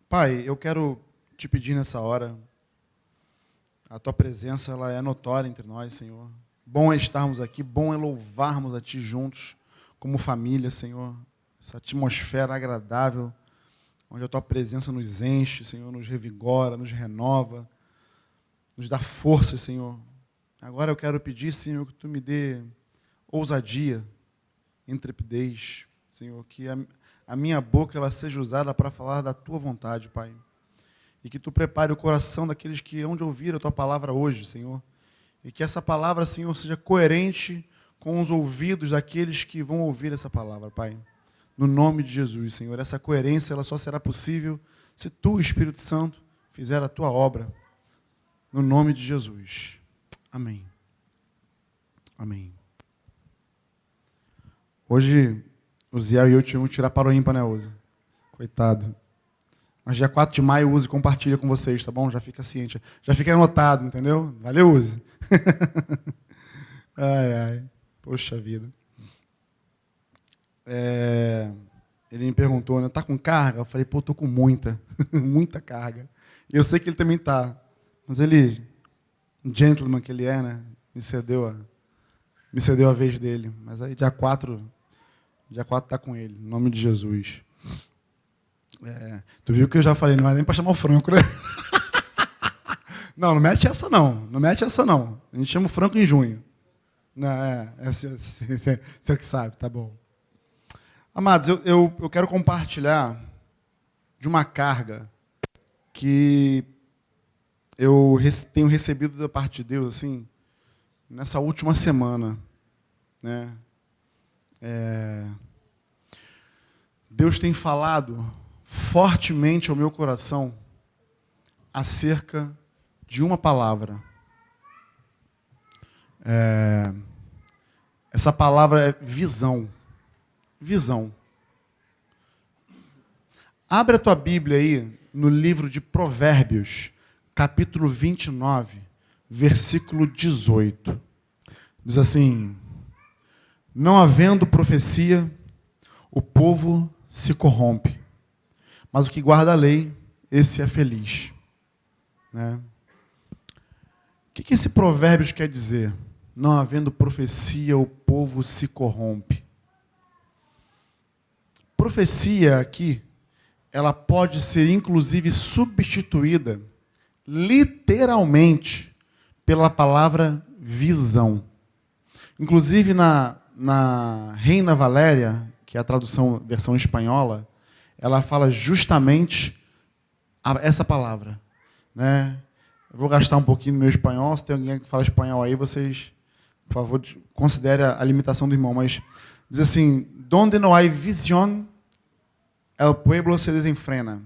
Pai, eu quero te pedir nessa hora, a tua presença ela é notória entre nós, Senhor. Bom é estarmos aqui, bom é louvarmos a Ti juntos, como família, Senhor. Essa atmosfera agradável, onde a tua presença nos enche, Senhor, nos revigora, nos renova, nos dá força, Senhor. Agora eu quero pedir, Senhor, que Tu me dê ousadia, intrepidez, Senhor, que a minha boca ela seja usada para falar da Tua vontade, Pai. E que Tu prepare o coração daqueles que hão de ouvir a Tua palavra hoje, Senhor. E que essa palavra, Senhor, seja coerente com os ouvidos daqueles que vão ouvir essa palavra, Pai. No nome de Jesus, Senhor. Essa coerência ela só será possível se Tu, Espírito Santo, fizer a Tua obra. No nome de Jesus. Amém. Amém. Hoje, o Ziel e eu tivemos que tirar para o ímpar, né, Uzi? Coitado. Mas dia 4 de maio, o Uzi compartilha com vocês, tá bom? Já fica ciente. Já fica anotado, entendeu? Valeu, Uzi. Ai, ai. Poxa vida. Ele me perguntou, né? Tá com carga? Eu falei, pô, tô com muita. Muita carga. E eu sei que ele também tá. Mas ele, gentleman que ele é, né? Me cedeu a vez dele. Mas aí dia 4 tá com ele, em nome de Jesus. Tu viu que eu já falei, não é nem para chamar o Franco, né? Não mete essa não. Não mete essa não. A gente chama o Franco em junho. Não, você que sabe, tá bom. Amados, eu quero compartilhar de uma carga que eu tenho recebido da parte de Deus, assim, nessa última semana, né? Deus tem falado fortemente ao meu coração acerca de uma palavra. Essa palavra é visão. Visão. Abre a tua Bíblia aí no livro de Provérbios, capítulo 29, versículo 18. Diz assim: não havendo profecia, o povo se corrompe, mas o que guarda a lei, esse é feliz. Né? O que esse Provérbios quer dizer? Não havendo profecia, o povo se corrompe. Profecia aqui, ela pode ser inclusive substituída literalmente pela palavra visão. Inclusive na Reina Valéria, que é a tradução, versão espanhola, ela fala justamente essa palavra. Né? Eu vou gastar um pouquinho no meu espanhol, se tem alguém que fala espanhol aí, vocês, por favor, considerem a limitação do irmão, mas diz assim: donde no hay visión, el pueblo se desenfrena,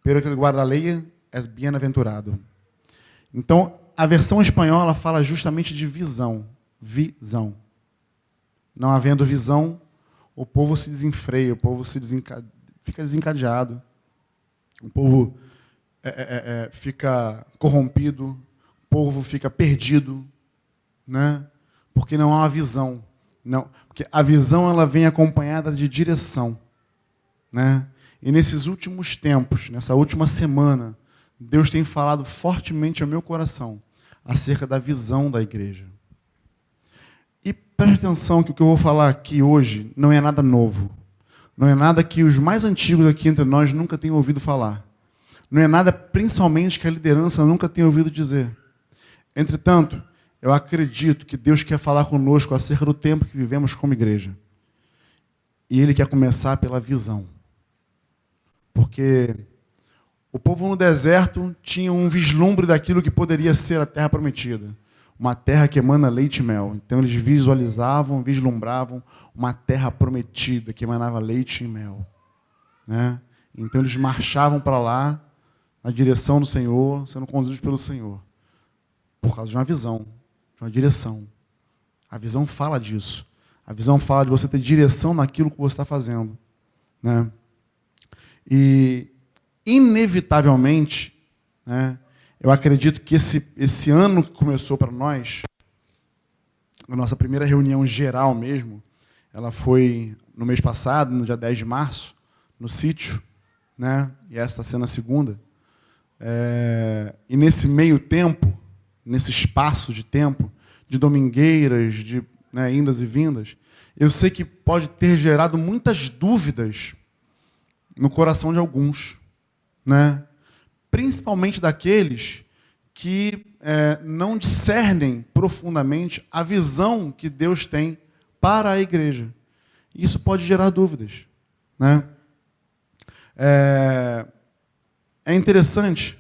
pero que el guarda a ley es bienaventurado. Então, a versão espanhola fala justamente de visão. Visão. Não havendo visão, o povo se desenfreia, o povo fica desencadeado, o povo fica corrompido, o povo fica perdido, né? Porque não há uma visão. Não, porque a visão ela vem acompanhada de direção. Né? E nesses últimos tempos, nessa última semana, Deus tem falado fortemente ao meu coração acerca da visão da igreja. E preste atenção que o que eu vou falar aqui hoje não é nada novo. Não é nada que os mais antigos aqui entre nós nunca tenham ouvido falar. Não é nada, principalmente, que a liderança nunca tenha ouvido dizer. Entretanto, eu acredito que Deus quer falar conosco acerca do tempo que vivemos como igreja. E Ele quer começar pela visão. Porque o povo no deserto tinha um vislumbre daquilo que poderia ser a terra prometida. Uma terra que emana leite e mel. Então eles visualizavam, vislumbravam uma terra prometida que emanava leite e mel. Né? Então eles marchavam para lá, na direção do Senhor, sendo conduzidos pelo Senhor. Por causa de uma visão, de uma direção. A visão fala disso. A visão fala de você ter direção naquilo que você está fazendo. Né? E, inevitavelmente, né, eu acredito que esse ano que começou para nós, a nossa primeira reunião geral mesmo, ela foi no mês passado, no dia 10 de março, no sítio, né? E esta está sendo a segunda. E nesse meio tempo, nesse espaço de tempo, de domingueiras, de indas e vindas, eu sei que pode ter gerado muitas dúvidas no coração de alguns, né? Principalmente daqueles que não discernem profundamente a visão que Deus tem para a igreja. Isso pode gerar dúvidas, né? É interessante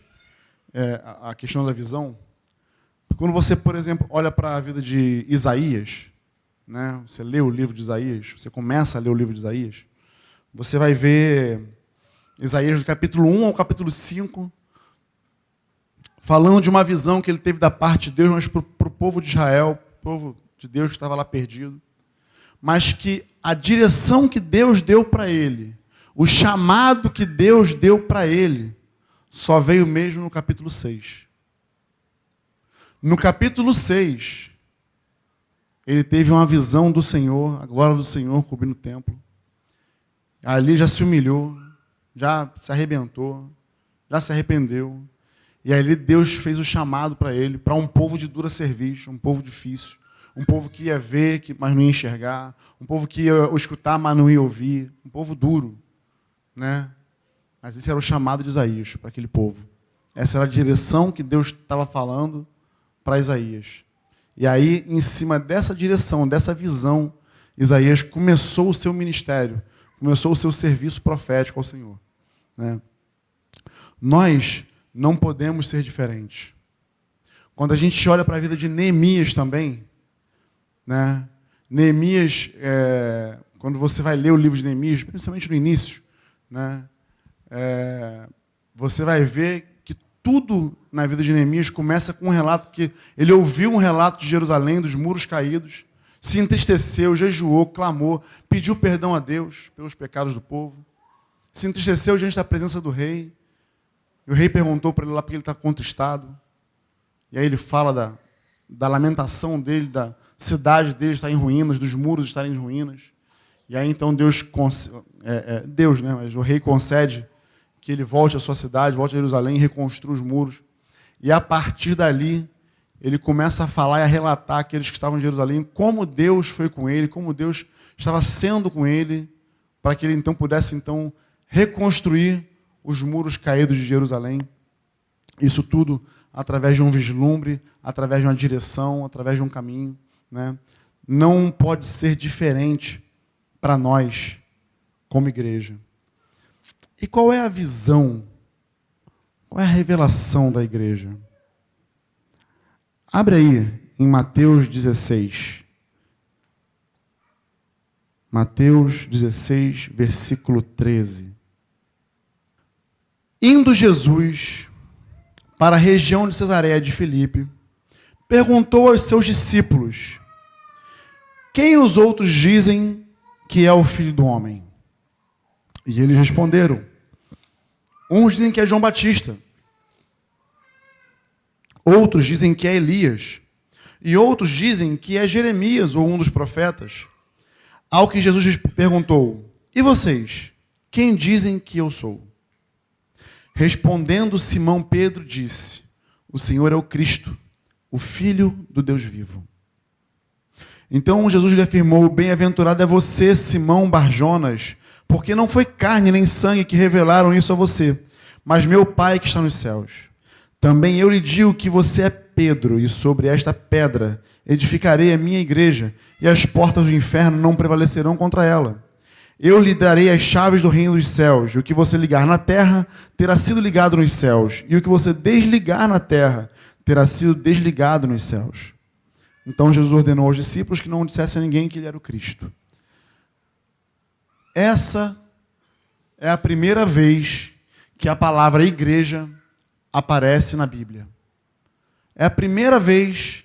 a questão da visão. Quando você, por exemplo, olha para a vida de Isaías, né? Você lê o livro de Isaías, você começa a ler o livro de Isaías, você vai ver Isaías do capítulo 1 ao capítulo 5, falando de uma visão que ele teve da parte de Deus, mas para o povo de Israel, o povo de Deus que estava lá perdido, mas que a direção que Deus deu para ele, o chamado que Deus deu para ele, só veio mesmo no capítulo 6. No capítulo 6, ele teve uma visão do Senhor, a glória do Senhor cobrindo o templo. Ali já se humilhou, já se arrebentou, já se arrependeu. E ali Deus fez o chamado para ele, para um povo de dura serviço, um povo difícil, um povo que ia ver, mas não ia enxergar, um povo que ia escutar, mas não ia ouvir, um povo duro, né? Mas esse era o chamado de Isaías para aquele povo. Essa era a direção que Deus estava falando para Isaías. E aí, em cima dessa direção, dessa visão, Isaías começou o seu ministério, começou o seu serviço profético ao Senhor, né? Nós não podemos ser diferentes. Quando a gente olha para a vida de Neemias também, né? Neemias, quando você vai ler o livro de Neemias, principalmente no início, né? Você vai ver que tudo na vida de Neemias começa com um relato que ele ouviu um relato de Jerusalém, dos muros caídos, se entristeceu, jejuou, clamou, pediu perdão a Deus pelos pecados do povo, se entristeceu diante da presença do rei. E o rei perguntou para ele lá porque ele está contristado. E aí ele fala da lamentação dele, da cidade dele estar em ruínas, dos muros estarem em ruínas. E aí então Deus, né? Mas o rei concede que ele volte à sua cidade, volte a Jerusalém e reconstrua os muros. E a partir dali, ele começa a falar e a relatar àqueles que estavam em Jerusalém como Deus foi com ele, como Deus estava sendo com ele, para que ele então pudesse então reconstruir os muros caídos de Jerusalém. Isso tudo através de um vislumbre, através de uma direção, através de um caminho, né? Não pode ser diferente para nós, como igreja. E qual é a visão? Qual é a revelação da igreja? Abre aí em Mateus 16. Mateus 16, versículo 13. Indo Jesus para a região de Cesareia de Filipe, perguntou aos seus discípulos: quem os outros dizem que é o Filho do Homem? E eles responderam: uns dizem que é João Batista, outros dizem que é Elias, e outros dizem que é Jeremias ou um dos profetas. Ao que Jesus perguntou: e vocês, quem dizem que eu sou? Respondendo Simão Pedro disse: o Senhor é o Cristo, o Filho do Deus vivo. Então Jesus lhe afirmou: bem-aventurado é você, Simão Barjonas, porque não foi carne nem sangue que revelaram isso a você, mas meu Pai que está nos céus. Também eu lhe digo que você é Pedro, e sobre esta pedra edificarei a minha igreja, e as portas do inferno não prevalecerão contra ela. Eu lhe darei as chaves do reino dos céus, e o que você ligar na terra terá sido ligado nos céus, e o que você desligar na terra terá sido desligado nos céus. Então Jesus ordenou aos discípulos que não dissessem a ninguém que ele era o Cristo. Essa é a primeira vez que a palavra igreja aparece na Bíblia. É a primeira vez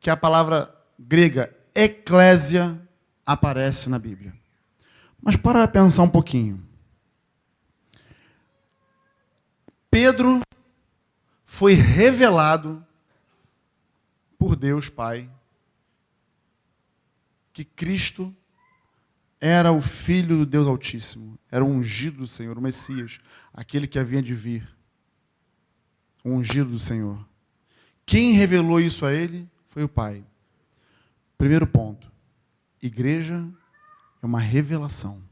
que a palavra grega eclésia aparece na Bíblia. Mas para pensar um pouquinho. Pedro foi revelado por Deus Pai que Cristo era o Filho do Deus Altíssimo, era o ungido do Senhor, o Messias, aquele que havia de vir, o ungido do Senhor. Quem revelou isso a ele foi o Pai. Primeiro ponto, igreja é uma revelação.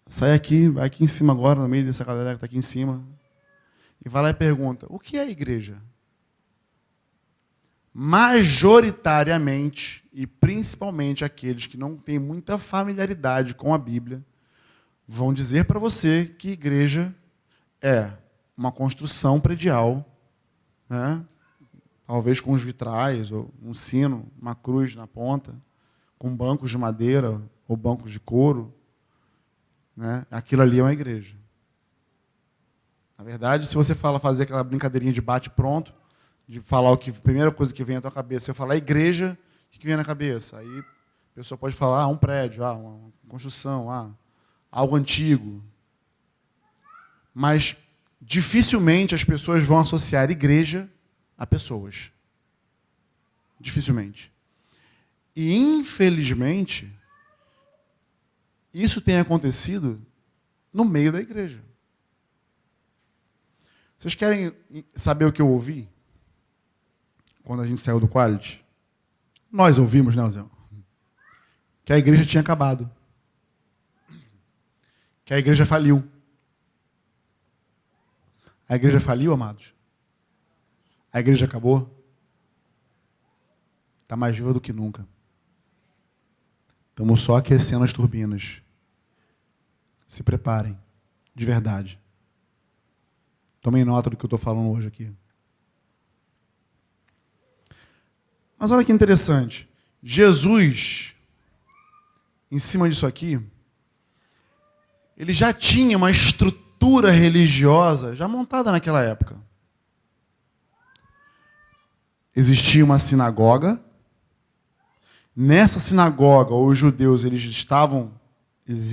Sai aqui, vai aqui em cima agora, no meio dessa galera que está aqui em cima, e vai lá e pergunta, o que é a igreja? Majoritariamente, e principalmente aqueles que não têm muita familiaridade com a Bíblia, vão dizer para você que igreja é uma construção predial, né? Talvez com os vitrais, ou um sino, uma cruz na ponta, com bancos de madeira ou bancos de couro, né? Aquilo ali é uma igreja. Na verdade, se você fazer aquela brincadeirinha de bate-pronto, de falar a primeira coisa que vem à tua cabeça, se eu falar igreja, o que vem na cabeça? Aí a pessoa pode falar um prédio, uma construção, algo antigo. Mas dificilmente as pessoas vão associar igreja a pessoas. Dificilmente. E, infelizmente, isso tem acontecido no meio da igreja. Vocês querem saber o que eu ouvi? Quando a gente saiu do Quality? Nós ouvimos, né, Zé? Que a igreja tinha acabado. Que a igreja faliu. A igreja faliu, amados? A igreja acabou? Está mais viva do que nunca. Estamos só aquecendo as turbinas. Se preparem, de verdade. Tomem nota do que eu estou falando hoje aqui. Mas olha que interessante. Jesus, em cima disso aqui, ele já tinha uma estrutura religiosa já montada naquela época. Existia uma sinagoga. Nessa sinagoga, os judeus eles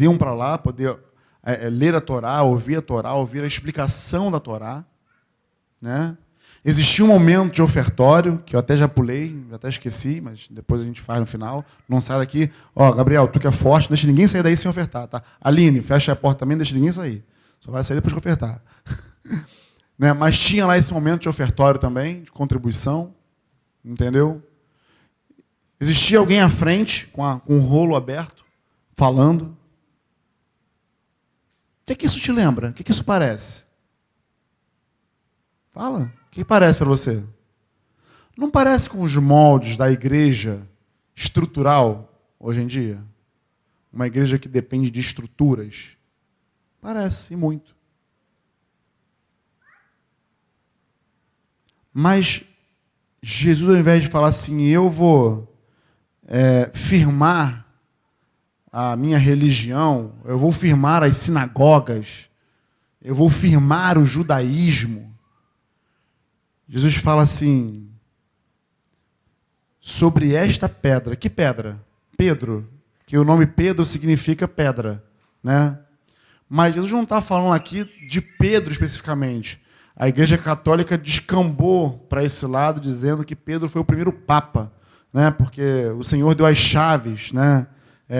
iam para lá poder ler a Torá, ouvir a explicação da Torá, né? Existia um momento de ofertório, que eu até já pulei, já até esqueci, mas depois a gente faz no final. Não sai daqui. Ó, Gabriel, tu que é forte, não deixa ninguém sair daí sem ofertar, tá? Aline, fecha a porta também, não deixa ninguém sair. Só vai sair depois que ofertar. Né? Mas tinha lá esse momento de ofertório também, de contribuição, entendeu? Existia alguém à frente, com um rolo aberto, falando. O que isso te lembra? O que isso parece? Fala. O que parece para você? Não parece com os moldes da igreja estrutural hoje em dia? Uma igreja que depende de estruturas? Parece, e muito. Mas Jesus, ao invés de falar assim, eu vou firmar a minha religião, eu vou firmar as sinagogas, eu vou firmar o judaísmo, Jesus fala assim, sobre esta pedra. Que pedra? Pedro. Que o nome Pedro significa pedra, né? Mas Jesus não está falando aqui de Pedro especificamente. A Igreja Católica descambou para esse lado, dizendo que Pedro foi o primeiro Papa, né? Porque o Senhor deu as chaves, né,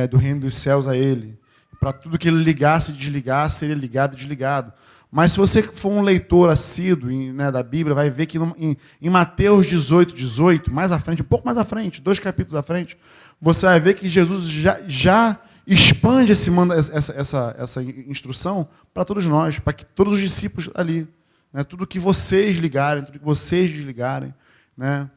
do reino dos céus a ele. Para tudo que ele ligasse e desligasse, seria ligado e desligado. Mas se você for um leitor assíduo, né, da Bíblia, vai ver que em Mateus 18, mais à frente, um pouco mais à frente, 2 capítulos à frente, você vai ver que Jesus já expande essa instrução para todos nós, para que todos os discípulos ali, né, tudo que vocês ligarem, tudo que vocês desligarem. Né.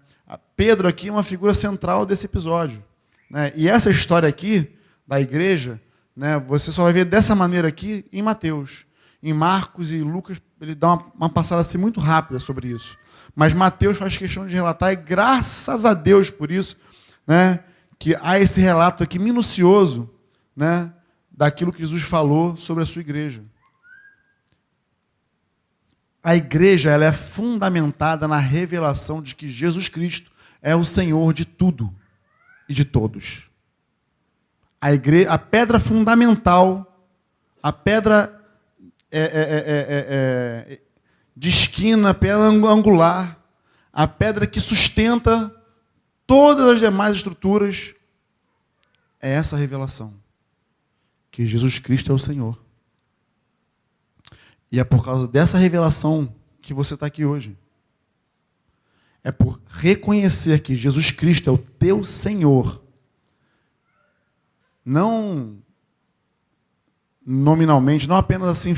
Pedro aqui é uma figura central desse episódio. Né, e essa história aqui, da igreja, né, você só vai ver dessa maneira aqui em Mateus. Em Marcos e Lucas, ele dá uma passada assim muito rápida sobre isso. Mas Mateus faz questão de relatar, e graças a Deus por isso, né, que há esse relato aqui minucioso, né, daquilo que Jesus falou sobre a sua igreja. A igreja ela é fundamentada na revelação de que Jesus Cristo é o Senhor de tudo e de todos. A pedra fundamental, a pedra de esquina, a pedra angular, a pedra que sustenta todas as demais estruturas, é essa revelação, que Jesus Cristo é o Senhor. E é por causa dessa revelação que você está aqui hoje. É por reconhecer que Jesus Cristo é o teu Senhor. Não nominalmente, não apenas assim,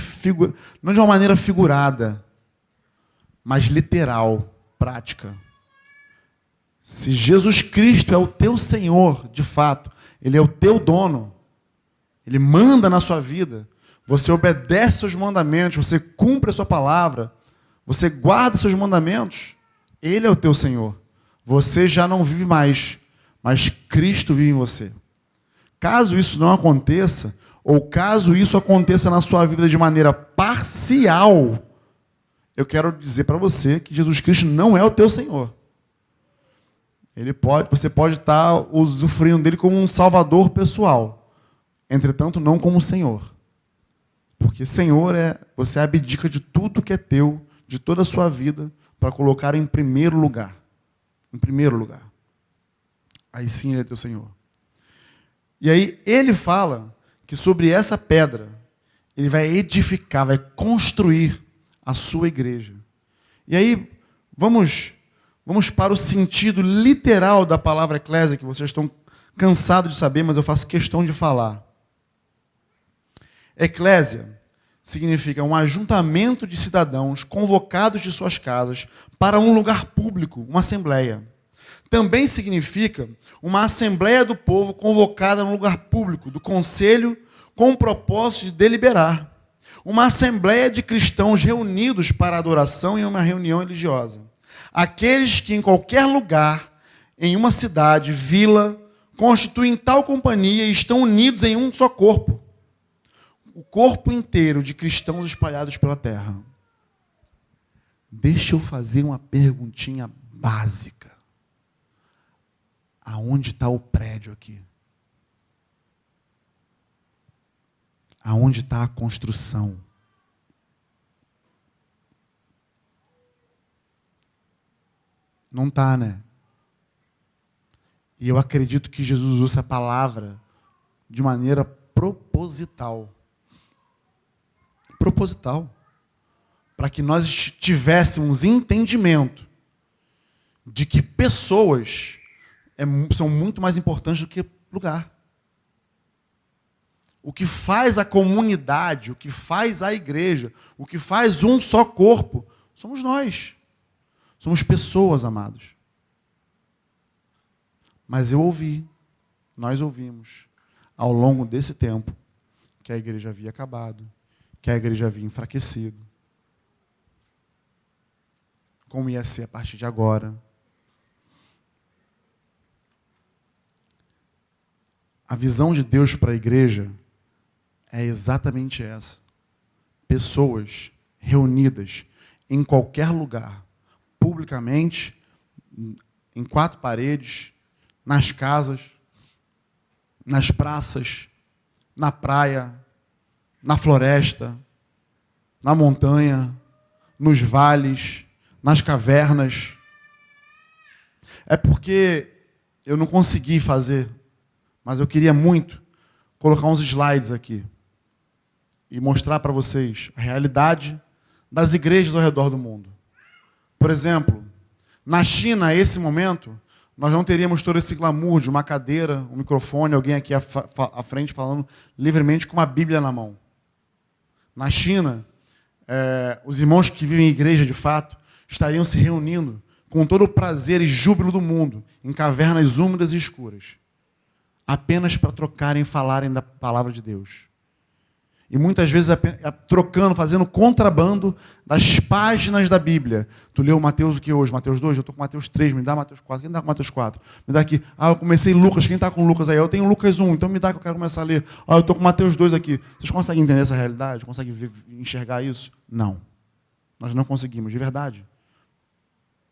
não de uma maneira figurada, mas literal, prática. Se Jesus Cristo é o teu Senhor, de fato, Ele é o teu dono, Ele manda na sua vida, você obedece seus mandamentos, você cumpre a sua palavra, você guarda seus mandamentos, Ele é o teu Senhor. Você já não vive mais, mas Cristo vive em você. Caso isso não aconteça, ou caso isso aconteça na sua vida de maneira parcial, eu quero dizer para você que Jesus Cristo não é o teu Senhor. Você pode estar usufruindo dele como um salvador pessoal, entretanto não como Senhor. Porque Senhor você abdica de tudo que é teu, de toda a sua vida, para colocar em primeiro lugar. Em primeiro lugar. Aí sim Ele é teu Senhor. E aí Ele fala que sobre essa pedra, Ele vai edificar, vai construir a sua igreja. E aí, vamos para o sentido literal da palavra eclésia, que vocês estão cansados de saber, mas eu faço questão de falar. Eclésia significa um ajuntamento de cidadãos convocados de suas casas para um lugar público, uma assembleia. Também significa uma assembleia do povo convocada num lugar público, do conselho, com o propósito de deliberar. Uma assembleia de cristãos reunidos para adoração em uma reunião religiosa. Aqueles que em qualquer lugar, em uma cidade, vila, constituem tal companhia e estão unidos em um só corpo. O corpo inteiro de cristãos espalhados pela terra. Deixa eu fazer uma perguntinha básica. Aonde está o prédio aqui? Aonde está a construção? Não está, né? E eu acredito que Jesus usou essa palavra de maneira proposital. Proposital. Para que nós tivéssemos entendimento de que pessoas são muito mais importantes do que lugar. O que faz a comunidade, o que faz a igreja, o que faz um só corpo, somos nós. Somos pessoas, amados. Mas nós ouvimos, ao longo desse tempo, que a igreja havia acabado, que a igreja havia enfraquecido. Como ia ser a partir de agora. A visão de Deus para a igreja é exatamente essa. Pessoas reunidas em qualquer lugar, publicamente, em quatro paredes, nas casas, nas praças, na praia, na floresta, na montanha, nos vales, nas cavernas. É porque eu não consegui fazer, mas eu queria muito colocar uns slides aqui e mostrar para vocês a realidade das igrejas ao redor do mundo. Por exemplo, na China, nesse momento, nós não teríamos todo esse glamour de uma cadeira, um microfone, alguém aqui à frente falando livremente com uma Bíblia na mão. Na China, os irmãos que vivem em igreja de fato estariam se reunindo com todo o prazer e júbilo do mundo, em cavernas úmidas e escuras, apenas para trocarem e falarem da palavra de Deus. E muitas vezes trocando, fazendo contrabando das páginas da Bíblia. Tu leu Mateus o que hoje? Mateus 2? Eu estou com Mateus 3, me dá Mateus 4. Quem está com Mateus 4? Me dá aqui. Eu comecei Lucas, quem está com Lucas aí? Eu tenho Lucas 1, então me dá que eu quero começar a ler. Eu estou com Mateus 2 aqui. Vocês conseguem entender essa realidade? Conseguem enxergar isso? Não. Nós não conseguimos, de verdade.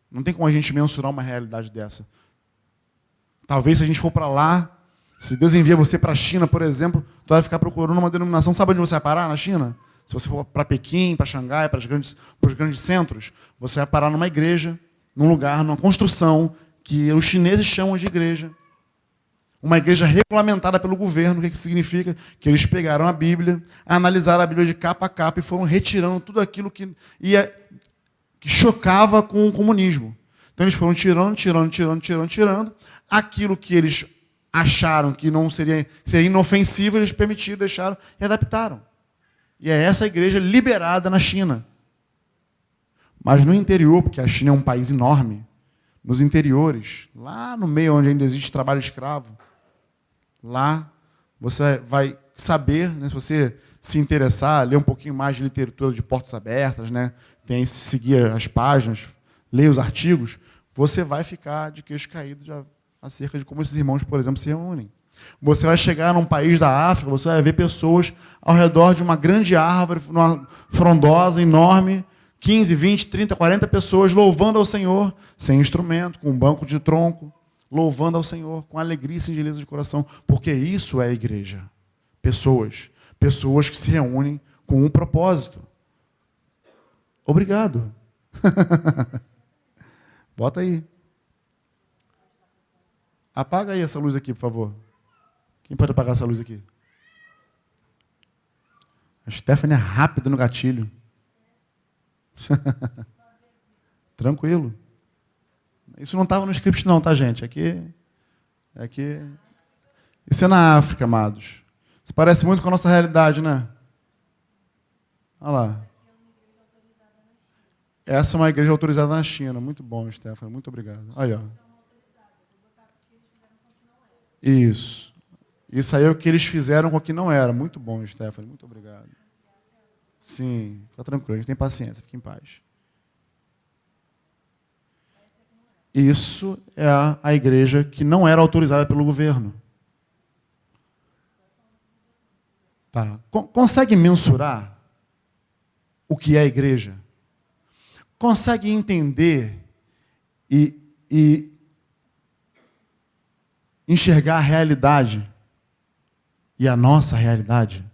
Não tem como a gente mensurar uma realidade dessa. Talvez se a gente for para lá, se Deus envia você para a China, por exemplo, tu vai ficar procurando uma denominação. Sabe onde você vai parar na China? Se você for para Pequim, para Xangai, para os grandes centros, você vai parar numa igreja, num lugar, numa construção que os chineses chamam de igreja. Uma igreja regulamentada pelo governo. O que significa? Que eles pegaram a Bíblia, analisaram a Bíblia de capa a capa e foram retirando tudo aquilo que chocava com o comunismo. Então eles foram tirando. Aquilo que eles acharam que não seria inofensivo, eles permitiram, deixaram e adaptaram. E é essa igreja liberada na China. Mas no interior, porque a China é um país enorme, nos interiores, lá no meio onde ainda existe trabalho escravo, lá você vai saber, né, se você se interessar, ler um pouquinho mais de literatura de Portas Abertas, né, seguir as páginas, ler os artigos, você vai ficar de queixo caído acerca de como esses irmãos, por exemplo, se reúnem. Você vai chegar num país da África, você vai ver pessoas ao redor de uma grande árvore, uma frondosa, enorme, 15, 20, 30, 40 pessoas louvando ao Senhor, sem instrumento, com um banco de tronco, louvando ao Senhor, com alegria e singeleza de coração, porque isso é a igreja. Pessoas que se reúnem com um propósito. Obrigado. Bota aí. Apaga aí essa luz aqui, por favor. Quem pode apagar essa luz aqui? A Stephanie é rápida no gatilho. Tranquilo. Isso não estava no script não, tá, gente? Aqui. Isso é na África, amados. Isso parece muito com a nossa realidade, né? Olha lá. Essa é uma igreja autorizada na China. Muito bom, Stephanie. Muito obrigado. Aí, ó. Isso. Isso aí é o que eles fizeram com o que não era. Muito bom, Stephanie. Muito obrigado. Sim, fica tranquilo. A gente tem paciência. Fique em paz. Isso é a igreja que não era autorizada pelo governo. Tá. Consegue mensurar o que é a igreja? Consegue entender e enxergar a realidade e a nossa realidade?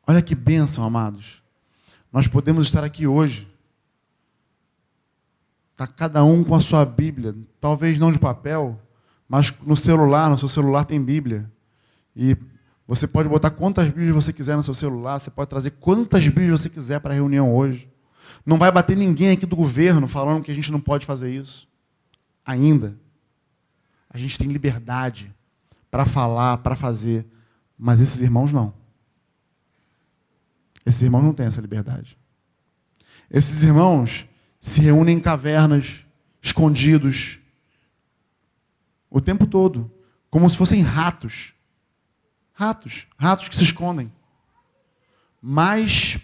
Olha que bênção, amados. Nós podemos estar aqui hoje. Está cada um com a sua Bíblia, talvez não de papel, mas no seu celular tem Bíblia. E você pode botar quantas Bíblias você quiser no seu celular, você pode trazer quantas Bíblias você quiser para a reunião hoje. Não vai bater ninguém aqui do governo falando que a gente não pode fazer isso. Ainda. A gente tem liberdade para falar, para fazer, mas esses irmãos não. Esses irmãos não têm essa liberdade. Esses irmãos se reúnem em cavernas, escondidos, o tempo todo, como se fossem ratos. Ratos que se escondem. Mas,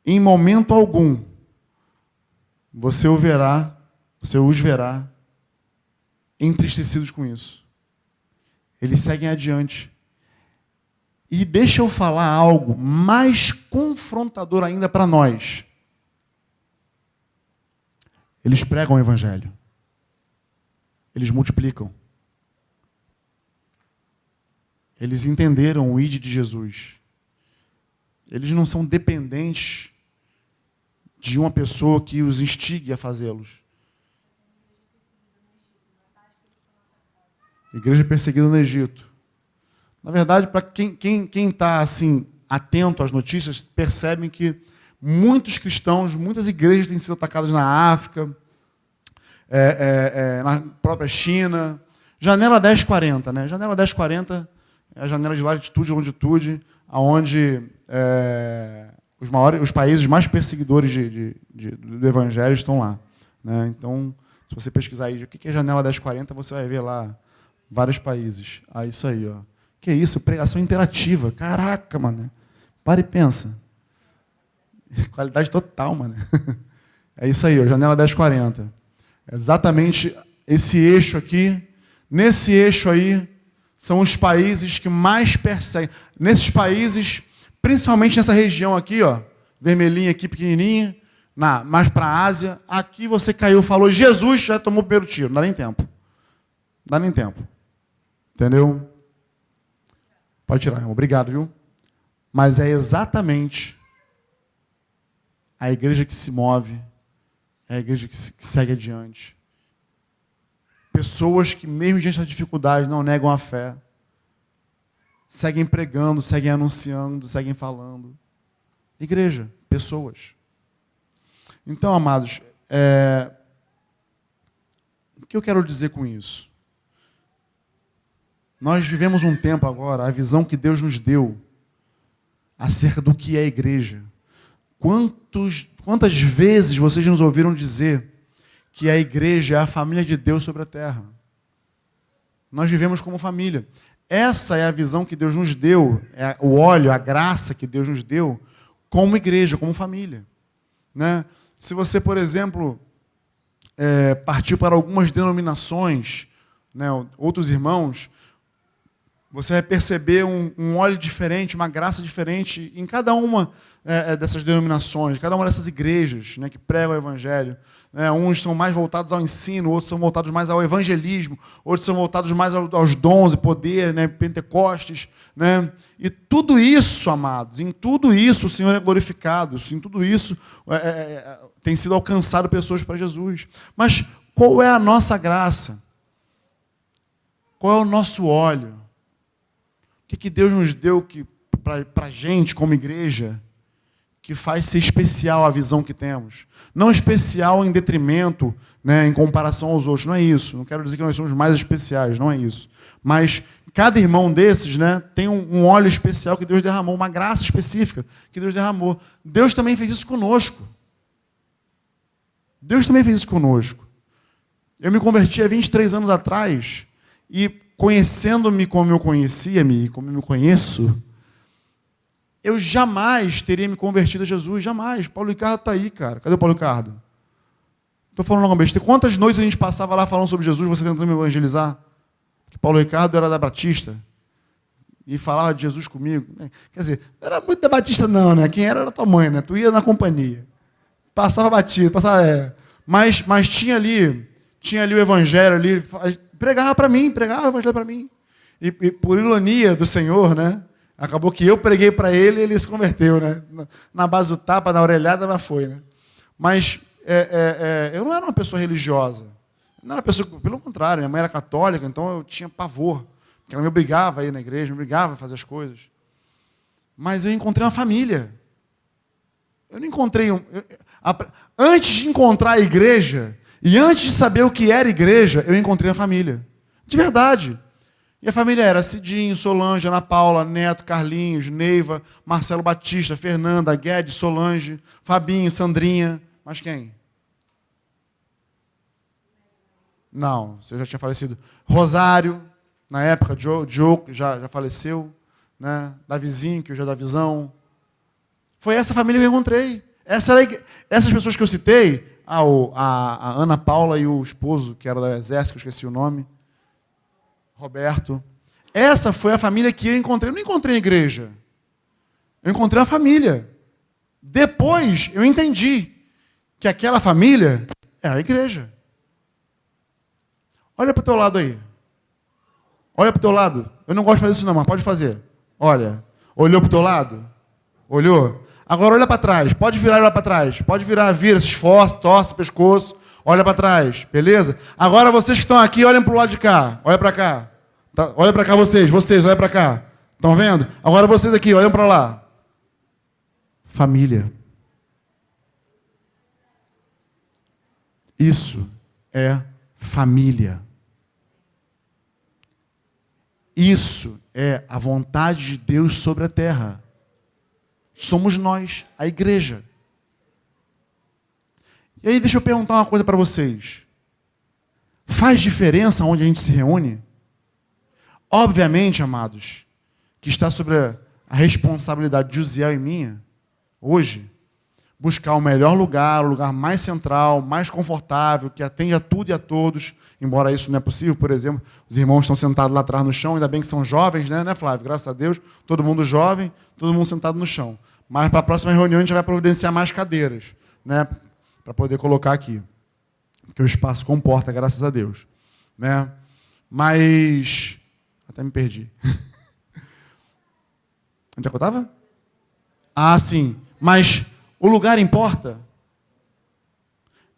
em momento algum, você os verá entristecidos com isso. Eles seguem adiante. E deixa eu falar algo mais confrontador ainda para nós. Eles pregam o Evangelho. Eles multiplicam. Eles entenderam o ID de Jesus. Eles não são dependentes de uma pessoa que os instigue a fazê-los. Igreja perseguida no Egito. Na verdade, para quem está assim, atento às notícias, percebem que muitos cristãos, muitas igrejas têm sido atacadas na África, na própria China. Janela 1040, né? Janela 1040 é a janela de latitude e longitude, onde os países mais perseguidores do Evangelho estão lá. Né? Então, se você pesquisar aí o que é janela 1040, você vai ver lá vários países. Isso aí, ó. Que isso? Pregação interativa. Caraca, mano. Para e pensa. Qualidade total, mano. É isso aí, ó, janela 1040. Exatamente esse eixo aqui. Nesse eixo aí, são os países que mais perseguem. Nesses países, principalmente nessa região aqui, ó, vermelhinha aqui, pequenininha, mais para a Ásia, aqui você caiu, falou, Jesus já tomou o primeiro tiro. Não dá nem tempo. Não dá nem tempo. Entendeu? Pode tirar, irmão. Obrigado, viu? Mas é exatamente a igreja que se move, é a igreja que segue adiante. Pessoas que, mesmo diante da dificuldade, não negam a fé. Seguem pregando, seguem anunciando, seguem falando. Igreja, pessoas. Então, amados, o que eu quero dizer com isso? Nós vivemos um tempo agora, a visão que Deus nos deu acerca do que é a igreja. Quantas vezes vocês nos ouviram dizer que a igreja é a família de Deus sobre a terra? Nós vivemos como família. Essa é a visão que Deus nos deu, é o óleo, a graça que Deus nos deu como igreja, como família. Né? Se você, por exemplo, partir para algumas denominações, né, outros irmãos, você vai perceber um óleo diferente, uma graça diferente em cada uma dessas denominações, cada uma dessas igrejas, né, que pregam o evangelho. Né, uns são mais voltados ao ensino, outros são voltados mais ao evangelismo, outros são voltados mais aos dons e poder, né, Pentecostes. Né? E tudo isso, amados, em tudo isso o Senhor é glorificado, em tudo isso tem sido alcançado pessoas para Jesus. Mas qual é a nossa graça? Qual é o nosso óleo? O que Deus nos deu para a gente, como igreja, que faz ser especial a visão que temos? Não especial em detrimento, né, em comparação aos outros, não é isso. Não quero dizer que nós somos mais especiais, não é isso. Mas cada irmão desses, né, tem um óleo especial que Deus derramou, uma graça específica que Deus derramou. Deus também fez isso conosco. Deus também fez isso conosco. Eu me converti há 23 anos atrás e, conhecendo-me como eu conhecia-me, como eu me conheço, eu jamais teria me convertido a Jesus, jamais. Paulo Ricardo está aí, cara. Cadê o Paulo Ricardo? Estou falando uma besteira. Quantas noites a gente passava lá falando sobre Jesus, você tentando me evangelizar? Porque Paulo Ricardo era da Batista e falava de Jesus comigo. Quer dizer, não era muito da Batista não, né? Quem era tua mãe, né? Tu ia na companhia. Passava batido, mas tinha ali o evangelho ali, pregava para mim, pregava o evangelho para mim. E por ironia do Senhor, né? Acabou que eu preguei para ele e ele se converteu, né? Na base do tapa, na orelhada, mas foi, né? Mas eu não era uma pessoa religiosa. Não era pessoa, pelo contrário, minha mãe era católica, então eu tinha pavor. Porque ela me obrigava a ir na igreja, me obrigava a fazer as coisas. Mas eu encontrei uma família. Eu não encontrei antes de encontrar a igreja, e antes de saber o que era igreja, eu encontrei a família. De verdade. E a família era Cidinho, Solange, Ana Paula, Neto, Carlinhos, Neiva, Marcelo Batista, Fernanda, Guedes, Solange, Fabinho, Sandrinha. Mas quem? Não, você já tinha falecido. Rosário, na época, Diogo, que já faleceu. Né? Davizinho, que hoje é Davizão. Foi essa família que eu encontrei. Essas pessoas que eu citei, a Ana Paula e o esposo, que era do exército, que eu esqueci o nome, Roberto. Essa foi a família que eu encontrei. Eu não encontrei a igreja. Eu encontrei a família. Depois eu entendi que aquela família é a igreja. Olha para o teu lado aí. Olha para o teu lado. Eu não gosto de fazer isso não, mas pode fazer. Olha. Olhou para o teu lado? Olhou? Agora olha para trás. Pode virar e olhar para trás. Pode virar, vira, se esforça, torce, pescoço. Olha para trás, beleza? Agora vocês que estão aqui, olhem para o lado de cá. Olha para cá. Tá? Olha para cá vocês, olhem para cá. Estão vendo? Agora vocês aqui, olhem para lá. Família. Isso é família. Isso é a vontade de Deus sobre a terra. Somos nós, a igreja. E aí deixa eu perguntar uma coisa para vocês. Faz diferença onde a gente se reúne? Obviamente, amados, que está sobre a responsabilidade de Uziel e minha, hoje, buscar o melhor lugar, o lugar mais central, mais confortável, que atende a tudo e a todos, embora isso não é possível, por exemplo, os irmãos estão sentados lá atrás no chão, ainda bem que são jovens, né, Flávio? Graças a Deus, todo mundo jovem, todo mundo sentado no chão. Mas para a próxima reunião a gente vai providenciar mais cadeiras, né, para poder colocar aqui. Porque o espaço comporta, graças a Deus. Né? Mas... até me perdi. Onde é que eu estava? Ah, sim. Mas o lugar importa?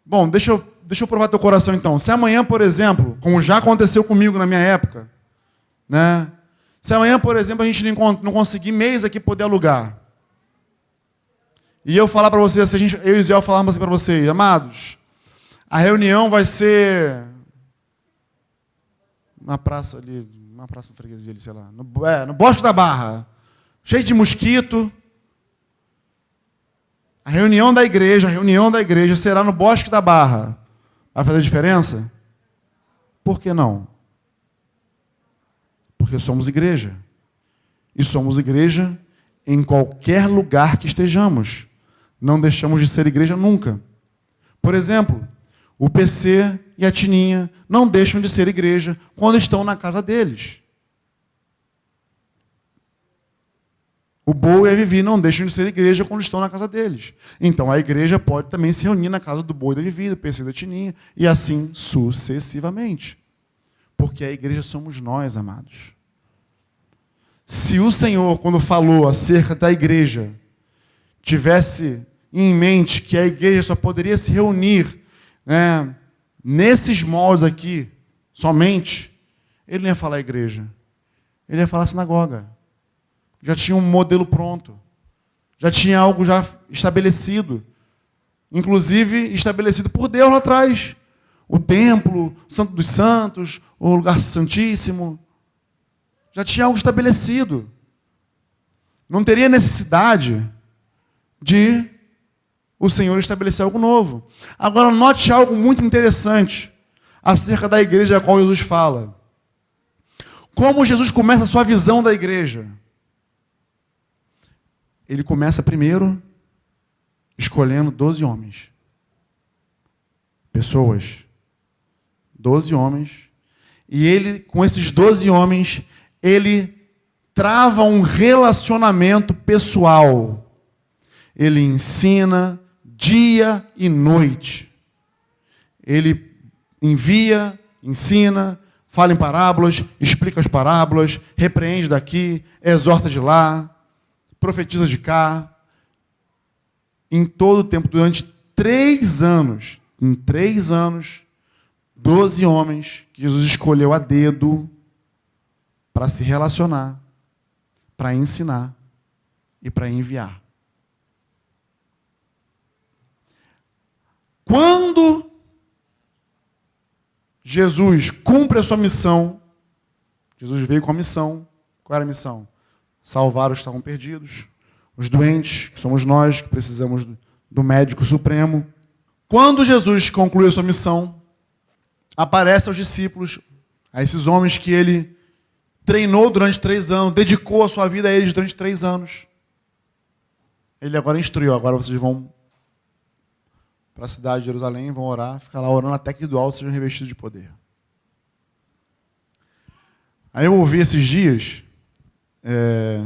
Bom, deixa deixa eu provar teu coração então. Se amanhã, por exemplo, como já aconteceu comigo na minha época, né? Se amanhã, por exemplo, a gente não conseguir mês aqui poder alugar, e eu falar para vocês, eu e o Zé falarmos assim para vocês, amados, a reunião vai ser na praça ali, na praça do freguesia ali, sei lá, no Bosque da Barra, cheio de mosquito. A reunião da igreja será no Bosque da Barra. Vai fazer diferença? Por que não? Porque somos igreja. E somos igreja em qualquer lugar que estejamos. Não deixamos de ser igreja nunca. Por exemplo, o PC e a Tininha não deixam de ser igreja quando estão na casa deles. O Bo e a Vivi não deixam de ser igreja quando estão na casa deles. Então a igreja pode também se reunir na casa do Bo e da Vivi, do PC e da Tininha, e assim sucessivamente. Porque a igreja somos nós, amados. Se o Senhor, quando falou acerca da igreja, tivesse em mente que a igreja só poderia se reunir, né, nesses moldes aqui, somente, ele não ia falar igreja. Ele ia falar sinagoga. Já tinha um modelo pronto. Já tinha algo já estabelecido. Inclusive, estabelecido por Deus lá atrás. O templo, o Santo dos Santos, o lugar santíssimo. Já tinha algo estabelecido. Não teria necessidade de o Senhor estabelecer algo novo. Agora, note algo muito interessante acerca da igreja a qual Jesus fala. Como Jesus começa a sua visão da igreja? Ele começa primeiro escolhendo 12 homens. Pessoas. 12 homens. E ele, com esses 12 homens, ele trava um relacionamento pessoal. Ele ensina dia e noite. Ele envia, ensina, fala em parábolas, explica as parábolas, repreende daqui, exorta de lá, profetiza de cá. Em todo o tempo, durante 3 anos, em 3 anos, 12 homens que Jesus escolheu a dedo para se relacionar, para ensinar e para enviar. Quando Jesus cumpre a sua missão, Jesus veio com a missão. Qual era a missão? Salvar os que estavam perdidos, os doentes, que somos nós, que precisamos do médico supremo. Quando Jesus conclui a sua missão, aparece aos discípulos, a esses homens que ele treinou durante 3 anos, dedicou a sua vida a eles durante 3 anos. Ele agora instruiu, agora vocês vão para a cidade de Jerusalém, vão orar, ficar lá orando até que do alto sejam revestidos de poder. Aí eu ouvi esses dias,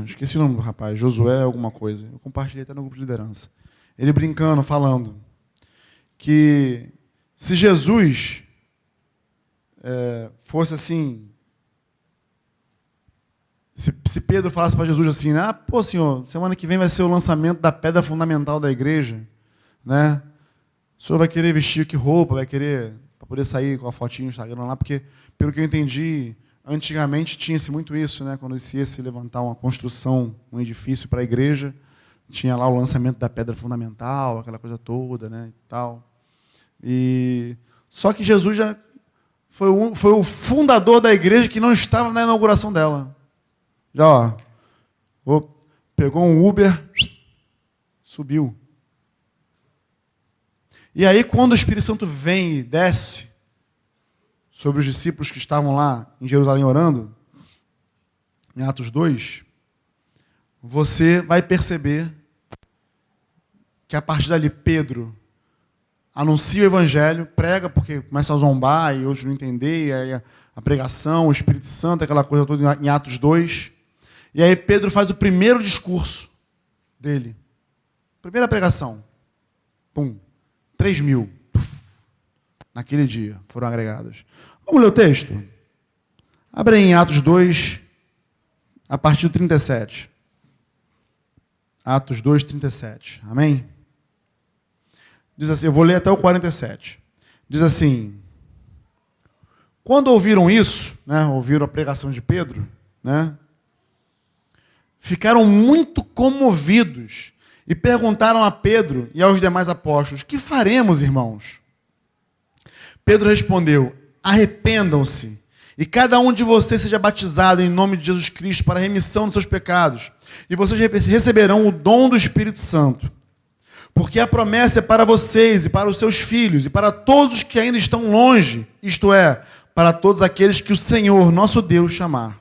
esqueci o nome do rapaz, Josué alguma coisa, eu compartilhei até no grupo de liderança. Ele brincando, falando que se Jesus fosse assim, se Pedro falasse para Jesus assim, pô, senhor, semana que vem vai ser o lançamento da pedra fundamental da igreja, né? O senhor vai querer vestir que roupa, vai querer, para poder sair com a fotinha no Instagram lá, porque, pelo que eu entendi, antigamente tinha-se muito isso, né? Quando se ia se levantar uma construção, um edifício para a igreja, tinha lá o lançamento da pedra fundamental, aquela coisa toda, né? E tal. Só que Jesus já foi o fundador da igreja que não estava na inauguração dela. Já, pegou um Uber, subiu. E aí, quando o Espírito Santo vem e desce sobre os discípulos que estavam lá em Jerusalém orando, em Atos 2, você vai perceber que a partir dali Pedro anuncia o evangelho, prega porque começa a zombar e outros não entender, e aí a pregação, o Espírito Santo, aquela coisa toda em Atos 2. E aí Pedro faz o primeiro discurso dele. Primeira pregação. 3.000. Naquele dia foram agregados. Vamos ler o texto? Abre aí em Atos 2, a partir do 37. Atos 2, 37. Amém? Diz assim, eu vou ler até o 47. Diz assim: quando ouviram isso, né, ouviram a pregação de Pedro, né, ficaram muito comovidos e perguntaram a Pedro e aos demais apóstolos: que faremos, irmãos? Pedro respondeu: arrependam-se e cada um de vocês seja batizado em nome de Jesus Cristo para a remissão dos seus pecados, e vocês receberão o dom do Espírito Santo. Porque a promessa é para vocês e para os seus filhos e para todos os que ainda estão longe, isto é, para todos aqueles que o Senhor, nosso Deus, chamar.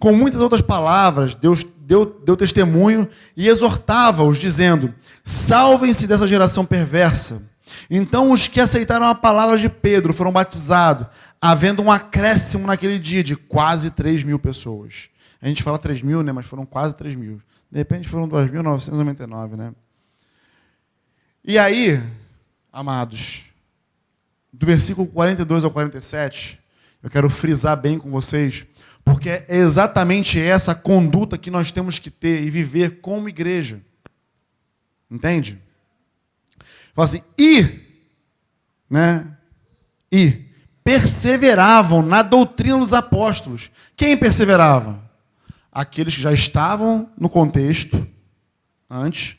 Com muitas outras palavras, Deus deu testemunho e exortava-os, dizendo: salvem-se dessa geração perversa. Então os que aceitaram a palavra de Pedro foram batizados, havendo um acréscimo naquele dia de quase 3.000 pessoas. A gente fala 3.000, né? Mas foram quase 3.000. De repente foram 2.999, né? E aí, amados, do versículo 42 ao 47, eu quero frisar bem com vocês, porque é exatamente essa conduta que nós temos que ter e viver como igreja. Entende? Fala assim: e perseveravam na doutrina dos apóstolos. Quem perseverava? Aqueles que já estavam no contexto antes,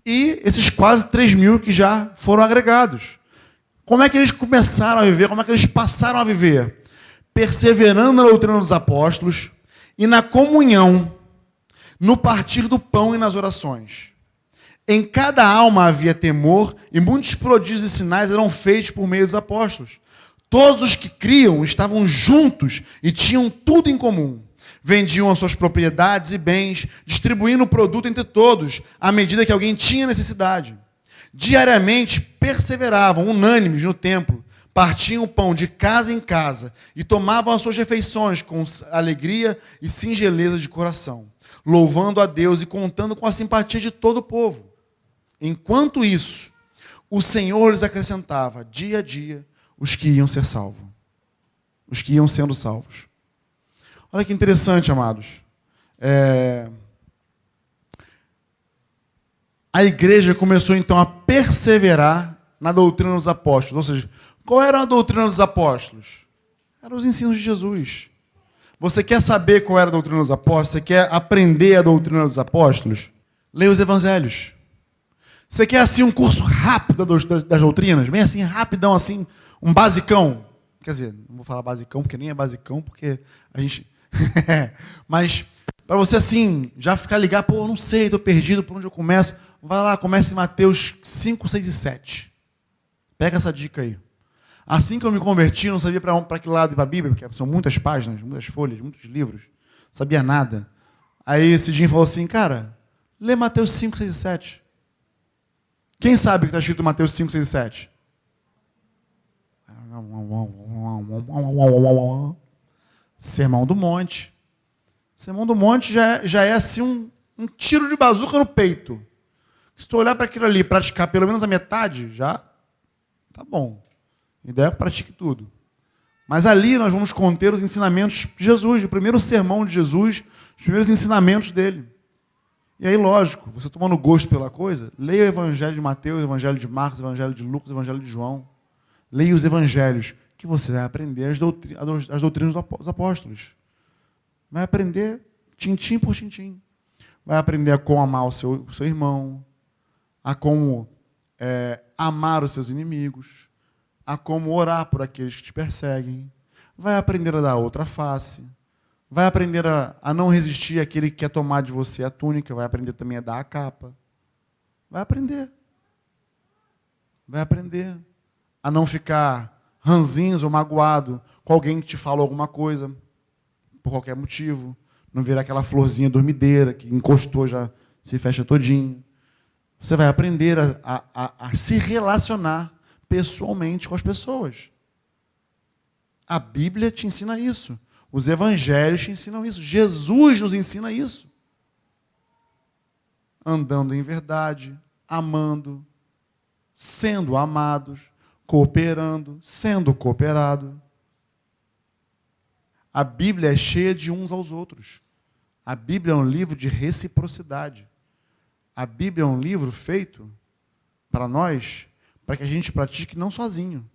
e esses quase 3.000 que já foram agregados. Como é que eles começaram a viver? Como é que eles passaram a viver? Perseverando na doutrina dos apóstolos e na comunhão, no partir do pão e nas orações. Em cada alma havia temor e muitos prodígios e sinais eram feitos por meio dos apóstolos. Todos os que criam estavam juntos e tinham tudo em comum. Vendiam as suas propriedades e bens, distribuindo o produto entre todos, à medida que alguém tinha necessidade. Diariamente perseveravam, unânimes no templo, partiam o pão de casa em casa e tomavam as suas refeições com alegria e singeleza de coração, louvando a Deus e contando com a simpatia de todo o povo. Enquanto isso, o Senhor lhes acrescentava dia a dia os que iam ser salvos, os que iam sendo salvos. Olha que interessante, amados. A igreja começou então a perseverar na doutrina dos apóstolos. Ou seja, qual era a doutrina dos apóstolos? Eram os ensinos de Jesus. Você quer saber qual era a doutrina dos apóstolos? Você quer aprender a doutrina dos apóstolos? Leia os evangelhos. Você quer assim um curso rápido das doutrinas? Bem assim, rapidão assim, um basicão. Quer dizer, não vou falar basicão, porque nem é basicão, porque a gente... Mas, para você assim, já ficar ligado, pô, eu não sei, estou perdido, por onde eu começo? Vai lá, comece em Mateus 5, 6 e 7. Pega essa dica aí. Assim que eu me converti, eu não sabia para que lado ir para a Bíblia, porque são muitas páginas, muitas folhas, muitos livros. Não sabia nada. Aí esse Jim falou assim, cara, lê Mateus 5, 6 e 7. Quem sabe o que está escrito em Mateus 5, 6 e 7? Sermão do Monte. Sermão do Monte já é assim um tiro de bazuca no peito. Se tu olhar para aquilo ali e praticar pelo menos a metade, já tá bom. A ideia é que pratique tudo. Mas ali nós vamos conter os ensinamentos de Jesus, o primeiro sermão de Jesus, os primeiros ensinamentos dele. E aí, lógico, você tomando gosto pela coisa, leia o Evangelho de Mateus, o Evangelho de Marcos, o Evangelho de Lucas, o Evangelho de João. Leia os Evangelhos, que você vai aprender as doutrinas dos apóstolos. Vai aprender tintim por tintim. Vai aprender a como amar o seu irmão, a como amar os seus inimigos, a como orar por aqueles que te perseguem. Vai aprender a dar outra face. Vai aprender a não resistir àquele que quer tomar de você a túnica. Vai aprender também a dar a capa. Vai aprender. Vai aprender a não ficar ranzinza ou magoado com alguém que te falou alguma coisa, por qualquer motivo. Não virar aquela florzinha dormideira que encostou, já se fecha todinho. Você vai aprender a se relacionar pessoalmente com as pessoas. A Bíblia te ensina isso. Os evangelhos te ensinam isso. Jesus nos ensina isso. Andando em verdade, amando, sendo amados, cooperando, sendo cooperado. A Bíblia é cheia de uns aos outros. A Bíblia é um livro de reciprocidade. A Bíblia é um livro feito para nós, para que a gente pratique não sozinho,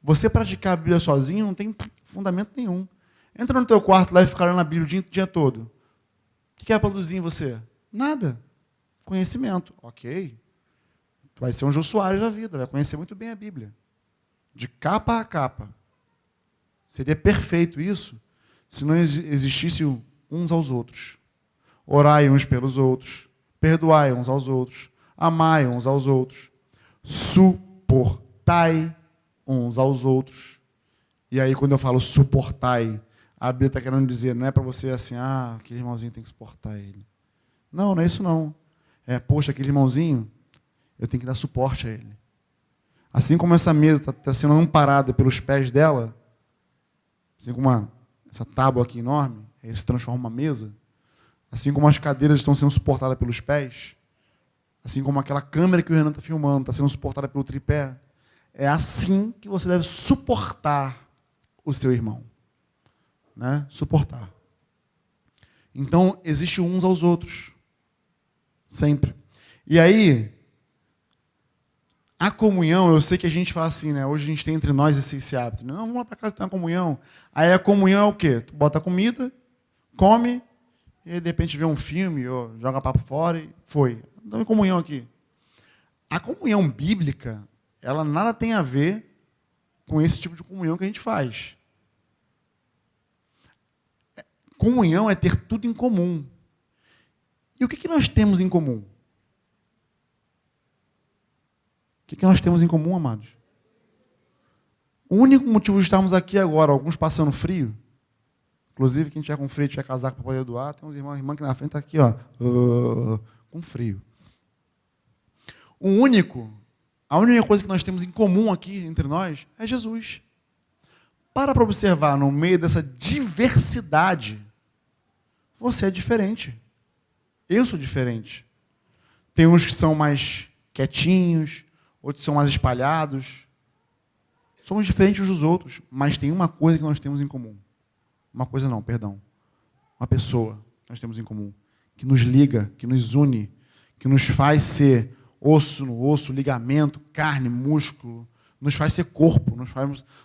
Você praticar a Bíblia sozinho não tem fundamento nenhum. Entra no teu quarto lá e fica lendo a Bíblia o dia todo. O que vai produzir em você? Nada. Conhecimento. Ok. Vai ser um Jô Soares da vida, vai conhecer muito bem a Bíblia. De capa a capa. Seria perfeito isso se não existisse uns aos outros. Orai uns pelos outros. Perdoai uns aos outros. Amai uns aos outros. Suportai uns aos outros. E aí, quando eu falo suportai, a Bíblia está querendo dizer, não é para você assim, aquele irmãozinho tem que suportar ele. Não, não é isso não. Poxa, aquele irmãozinho, eu tenho que dar suporte a ele. Assim como essa mesa está sendo amparada pelos pés dela, assim como essa tábua aqui enorme, se transforma em uma mesa, assim como as cadeiras estão sendo suportadas pelos pés, assim como aquela câmera que o Renan está filmando está sendo suportada pelo tripé, é assim que você deve suportar o seu irmão. Né? Suportar. Então, existe uns aos outros. Sempre. E aí, a comunhão, eu sei que a gente fala assim, né? Hoje a gente tem entre nós esse hábito. Não, vamos lá para casa ter uma comunhão. Aí a comunhão é o quê? Tu bota a comida, come, e aí, de repente vê um filme, ou joga papo fora e foi. Estamos em comunhão aqui. A comunhão bíblica, ela nada tem a ver com esse tipo de comunhão que a gente faz. Comunhão é ter tudo em comum. E o que nós temos em comum? O que nós temos em comum, amados? O único motivo de estarmos aqui agora, alguns passando frio, inclusive quem tiver com frio, tiver casaco para poder doar, tem uns irmãos e irmãs que na frente estão aqui, com frio. A única coisa que nós temos em comum aqui entre nós é Jesus. Para observar, no meio dessa diversidade, você é diferente. Eu sou diferente. Tem uns que são mais quietinhos, outros são mais espalhados. Somos diferentes uns dos outros, mas tem uma coisa que nós temos em comum. Uma coisa não, perdão. Uma pessoa que nós temos em comum, que nos liga, que nos une, que nos faz ser osso no osso, ligamento, carne, músculo, nos faz ser corpo,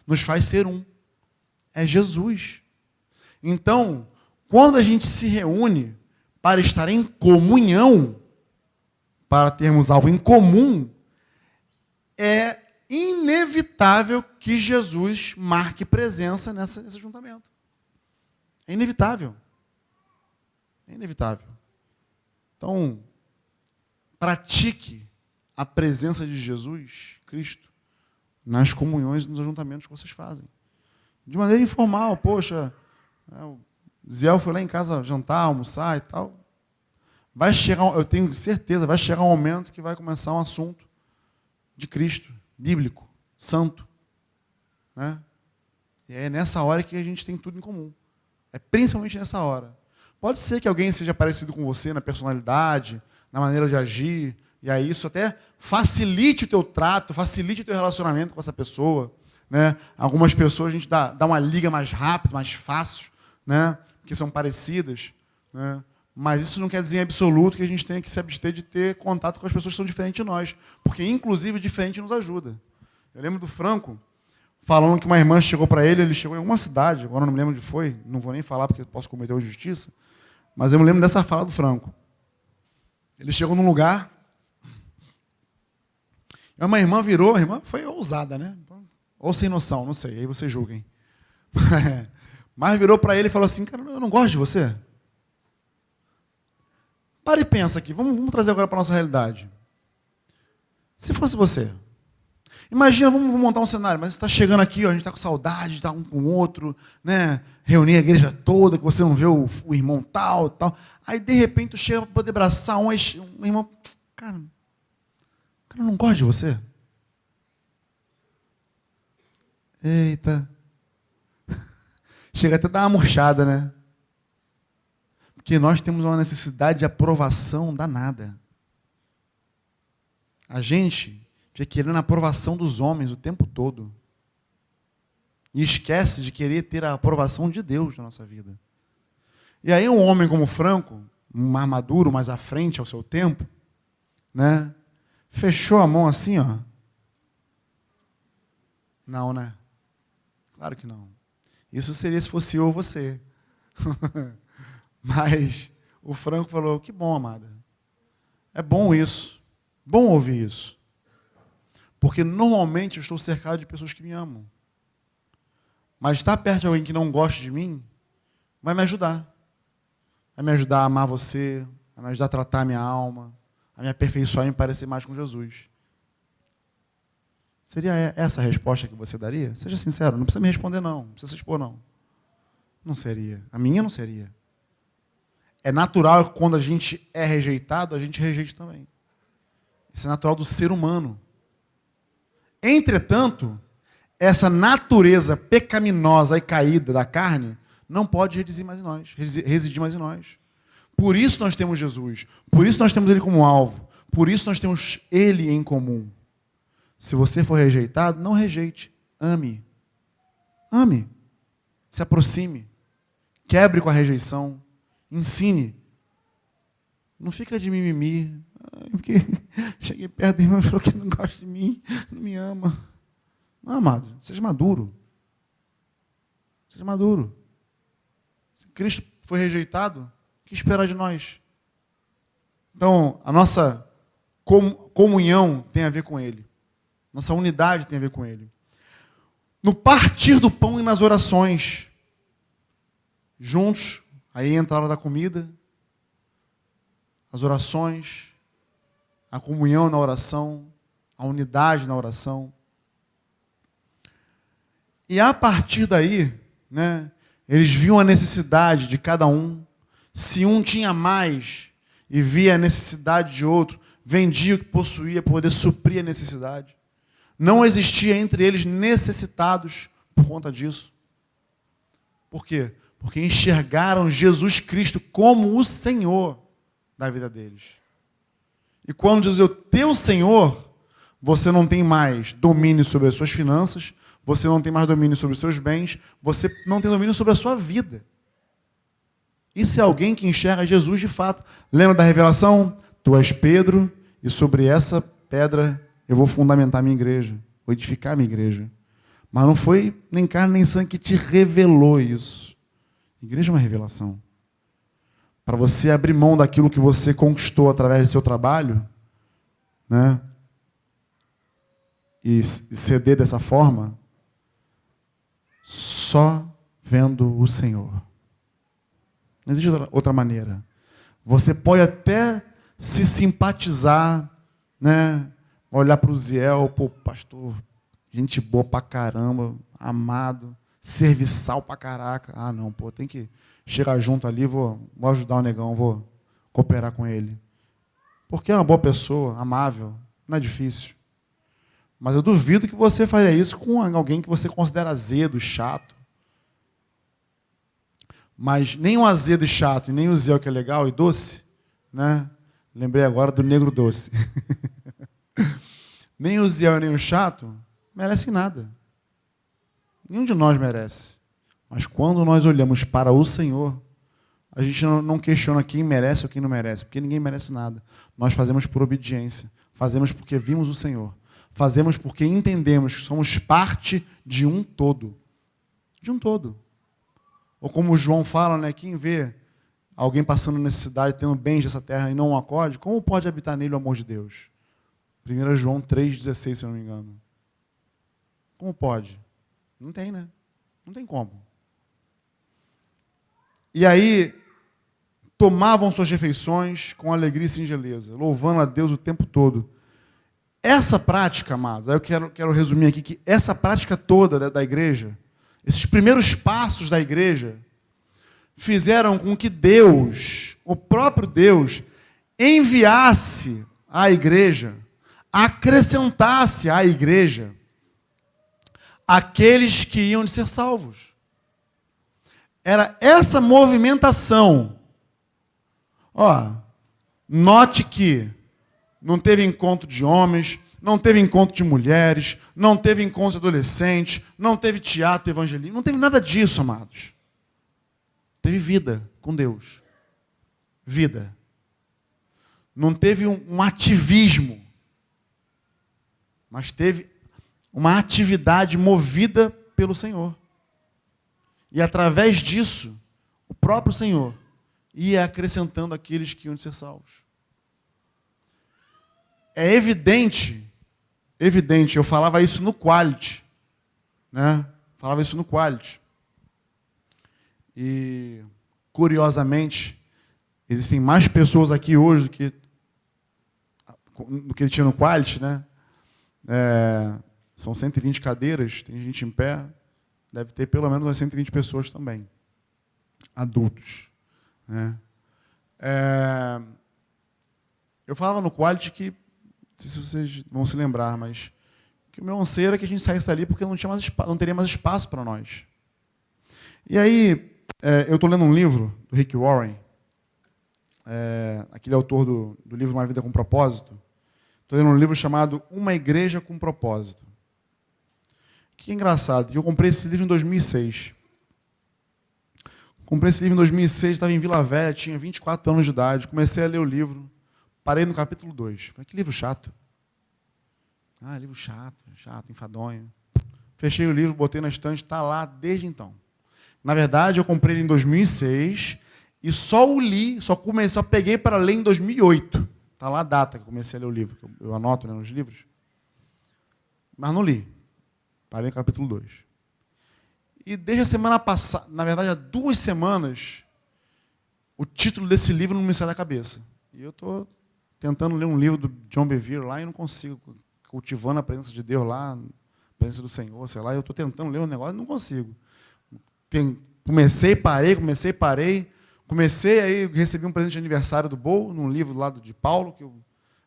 nos faz ser um. É Jesus. Então, quando a gente se reúne para estar em comunhão, para termos algo em comum, é inevitável que Jesus marque presença nesse juntamento. É inevitável. É inevitável. Então, pratique a presença de Jesus, Cristo, nas comunhões e nos ajuntamentos que vocês fazem. De maneira informal, poxa, o Ziel foi lá em casa jantar, almoçar e tal. Vai chegar, eu tenho certeza, vai chegar um momento que vai começar um assunto de Cristo, bíblico, santo. Né? E é nessa hora que a gente tem tudo em comum. É principalmente nessa hora. Pode ser que alguém seja parecido com você na personalidade, na maneira de agir, e aí isso até facilite o teu trato, facilite o teu relacionamento com essa pessoa. Né? Algumas pessoas a gente dá uma liga mais rápido, mais fácil, né? Porque são parecidas. Né? Mas isso não quer dizer em absoluto que a gente tenha que se abster de ter contato com as pessoas que são diferentes de nós. Porque, inclusive, diferente nos ajuda. Eu lembro do Franco falando que uma irmã chegou para ele chegou em alguma cidade, agora não me lembro onde foi, não vou nem falar porque posso cometer injustiça, mas eu me lembro dessa fala do Franco. Ele chegou num lugar, e uma irmã virou, a irmã foi ousada, né? Ou sem noção, não sei, aí vocês julguem. Mas virou para ele e falou assim, cara, eu não gosto de você. Para e pensa aqui, vamos trazer agora para a nossa realidade. Se fosse você, imagina, vamos montar um cenário, mas você está chegando aqui, ó, a gente está com saudade de estar um com o outro, né? Reunir a igreja toda, que você não vê o irmão tal. Aí, de repente, tu chega para poder abraçar um irmão. Cara, eu não gosto de você. Eita. Chega até a dar uma murchada, né? Porque nós temos uma necessidade de aprovação danada. A gente fica querendo a aprovação dos homens o tempo todo. E esquece de querer ter a aprovação de Deus na nossa vida. E aí um homem como Franco, mais maduro, mais à frente ao seu tempo, né? Fechou a mão assim, ó. Não, né? Claro que não. Isso seria se fosse eu ou você. Mas o Franco falou, que bom, amada. É bom isso. Bom ouvir isso. Porque normalmente eu estou cercado de pessoas que me amam. Mas estar perto de alguém que não gosta de mim vai me ajudar. Vai me ajudar a amar você, vai me ajudar a tratar a minha alma, a me aperfeiçoar e me parecer mais com Jesus. Seria essa a resposta que você daria? Seja sincero, não precisa me responder não, não precisa se expor não. Não seria. A minha não seria. É natural que quando a gente é rejeitado, a gente rejeite também. Isso é natural do ser humano. Entretanto, essa natureza pecaminosa e caída da carne não pode residir mais em nós. Por isso nós temos Jesus. Por isso nós temos Ele como alvo. Por isso nós temos Ele em comum. Se você for rejeitado, não rejeite. Ame. Ame. Se aproxime. Quebre com a rejeição. Ensine. Não fica de mimimi. Porque cheguei perto do irmão e falou que não gosta de mim, não me ama. Não, amado, seja maduro. Seja maduro. Se Cristo foi rejeitado, o que esperar de nós? Então, a nossa comunhão tem a ver com Ele. Nossa unidade tem a ver com Ele. No partir do pão e nas orações, juntos, aí entra a hora da comida, as orações, a comunhão na oração, a unidade na oração. E a partir daí, né, eles viam a necessidade de cada um. Se um tinha mais e via a necessidade de outro, vendia o que possuía para poder suprir a necessidade. Não existia entre eles necessitados por conta disso. Por quê? Porque enxergaram Jesus Cristo como o Senhor da vida deles. E quando diz o teu Senhor, você não tem mais domínio sobre as suas finanças, você não tem mais domínio sobre os seus bens, você não tem domínio sobre a sua vida. Isso é alguém que enxerga Jesus de fato. Lembra da revelação? Tu és Pedro, e sobre essa pedra eu vou fundamentar minha igreja, vou edificar minha igreja. Mas não foi nem carne nem sangue que te revelou isso. A igreja é uma revelação. Para você abrir mão daquilo que você conquistou através do seu trabalho, né? E ceder dessa forma, só vendo o Senhor. Não existe outra maneira. Você pode até se simpatizar, né? Olhar para o Ziel, pô, pastor, gente boa pra caramba, amado, serviçal pra caraca. Ah, não, pô, tem que chegar junto ali, vou ajudar o negão, vou cooperar com ele. Porque é uma boa pessoa, amável, não é difícil. Mas eu duvido que você faria isso com alguém que você considera azedo, chato. Mas nem o azedo e chato, e nem o Ziel que é legal e doce, né? Lembrei agora do negro doce. Nem o Ziel nem o chato merecem nada. Nenhum de nós merece. Mas quando nós olhamos para o Senhor, a gente não questiona quem merece ou quem não merece, porque ninguém merece nada. Nós fazemos por obediência. Fazemos porque vimos o Senhor. Fazemos porque entendemos que somos parte de um todo. De um todo. Ou como o João fala, né, quem vê alguém passando necessidade, tendo bens dessa terra e não o acode, como pode habitar nele o amor de Deus? 1 João 3,16, se eu não me engano. Como pode? Não tem, né? Não tem como. E aí, tomavam suas refeições com alegria e singeleza, louvando a Deus o tempo todo. Essa prática, amados, aí eu quero resumir aqui, que essa prática toda da igreja, esses primeiros passos da igreja, fizeram com que Deus, o próprio Deus, enviasse à igreja, acrescentasse à igreja aqueles que iam de ser salvos. Era essa movimentação. Ó, note que não teve encontro de homens, não teve encontro de mulheres, não teve encontro de adolescentes, não teve teatro evangelismo, não teve nada disso, amados. Teve vida com Deus. Vida. Não teve um ativismo, mas teve uma atividade movida pelo Senhor. E através disso, o próprio Senhor ia acrescentando aqueles que iam ser salvos. É evidente, eu falava isso no Quality, né? Falava isso no Quality. E, curiosamente, existem mais pessoas aqui hoje do que tinha no Quality, né? São 120 cadeiras, tem gente em pé, deve ter pelo menos umas 120 pessoas também, adultos, né? Eu falava no Quality que, não sei se vocês vão se lembrar, mas que o meu anseio era que a gente saísse dali porque não teria mais espaço para nós. E aí, eu estou lendo um livro do Rick Warren, aquele autor do livro Uma Vida com Propósito. Estou lendo um livro chamado Uma Igreja com Propósito. Que engraçado, eu comprei esse livro em 2006. Comprei esse livro em 2006, estava em Vila Velha, tinha 24 anos de idade. Comecei a ler o livro, parei no capítulo 2. Falei, que livro chato. Livro chato, enfadonho. Fechei o livro, botei na estante, está lá desde então. Na verdade, eu comprei ele em 2006 e só peguei para ler em 2008. Está lá a data que eu comecei a ler o livro, que eu anoto, né, nos livros. Mas não li. Parei no capítulo 2. E desde a semana passada, na verdade, há 2 semanas, o título desse livro não me sai da cabeça. E eu estou tentando ler um livro do John Bevere lá e não consigo. Cultivando a presença de Deus lá, a presença do Senhor, sei lá. Eu estou tentando ler um negócio e não consigo. Comecei, parei. Comecei, aí recebi um presente de aniversário do Bo, num livro do lado de Paulo, que eu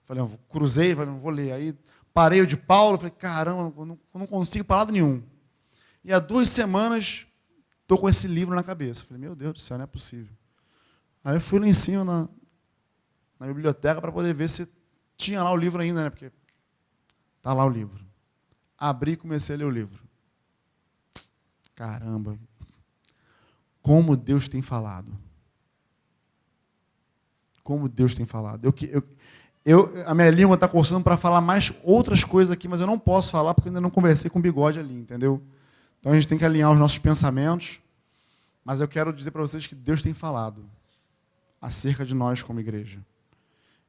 falei, cruzei, não vou ler. Aí parei o de Paulo, falei, caramba, eu não consigo para lado nenhum. E há 2 semanas, estou com esse livro na cabeça. Falei, meu Deus do céu, não é possível. Aí eu fui lá em cima, na biblioteca, para poder ver se tinha lá o livro ainda, né? Porque está lá o livro. Abri e comecei a ler o livro. Caramba, como Deus tem falado. Como Deus tem falado. A minha língua está coçando para falar mais outras coisas aqui, mas eu não posso falar porque eu ainda não conversei com o Bigode ali, entendeu? Então a gente tem que alinhar os nossos pensamentos, mas eu quero dizer para vocês que Deus tem falado acerca de nós como igreja.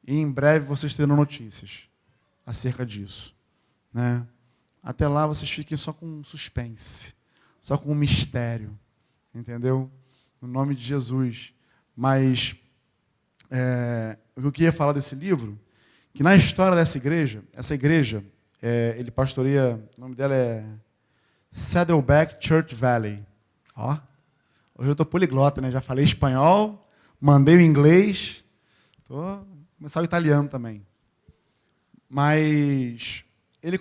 E em breve vocês terão notícias acerca disso, né? Até lá vocês fiquem só com suspense, só com um mistério, entendeu? No nome de Jesus. Mas o que eu queria falar desse livro, que na história dessa igreja, ele pastoreia, o nome dela é Saddleback Church Valley. Ó, hoje eu estou poliglota, né? Já falei espanhol, mandei o inglês, vou começar o italiano também. Mas ele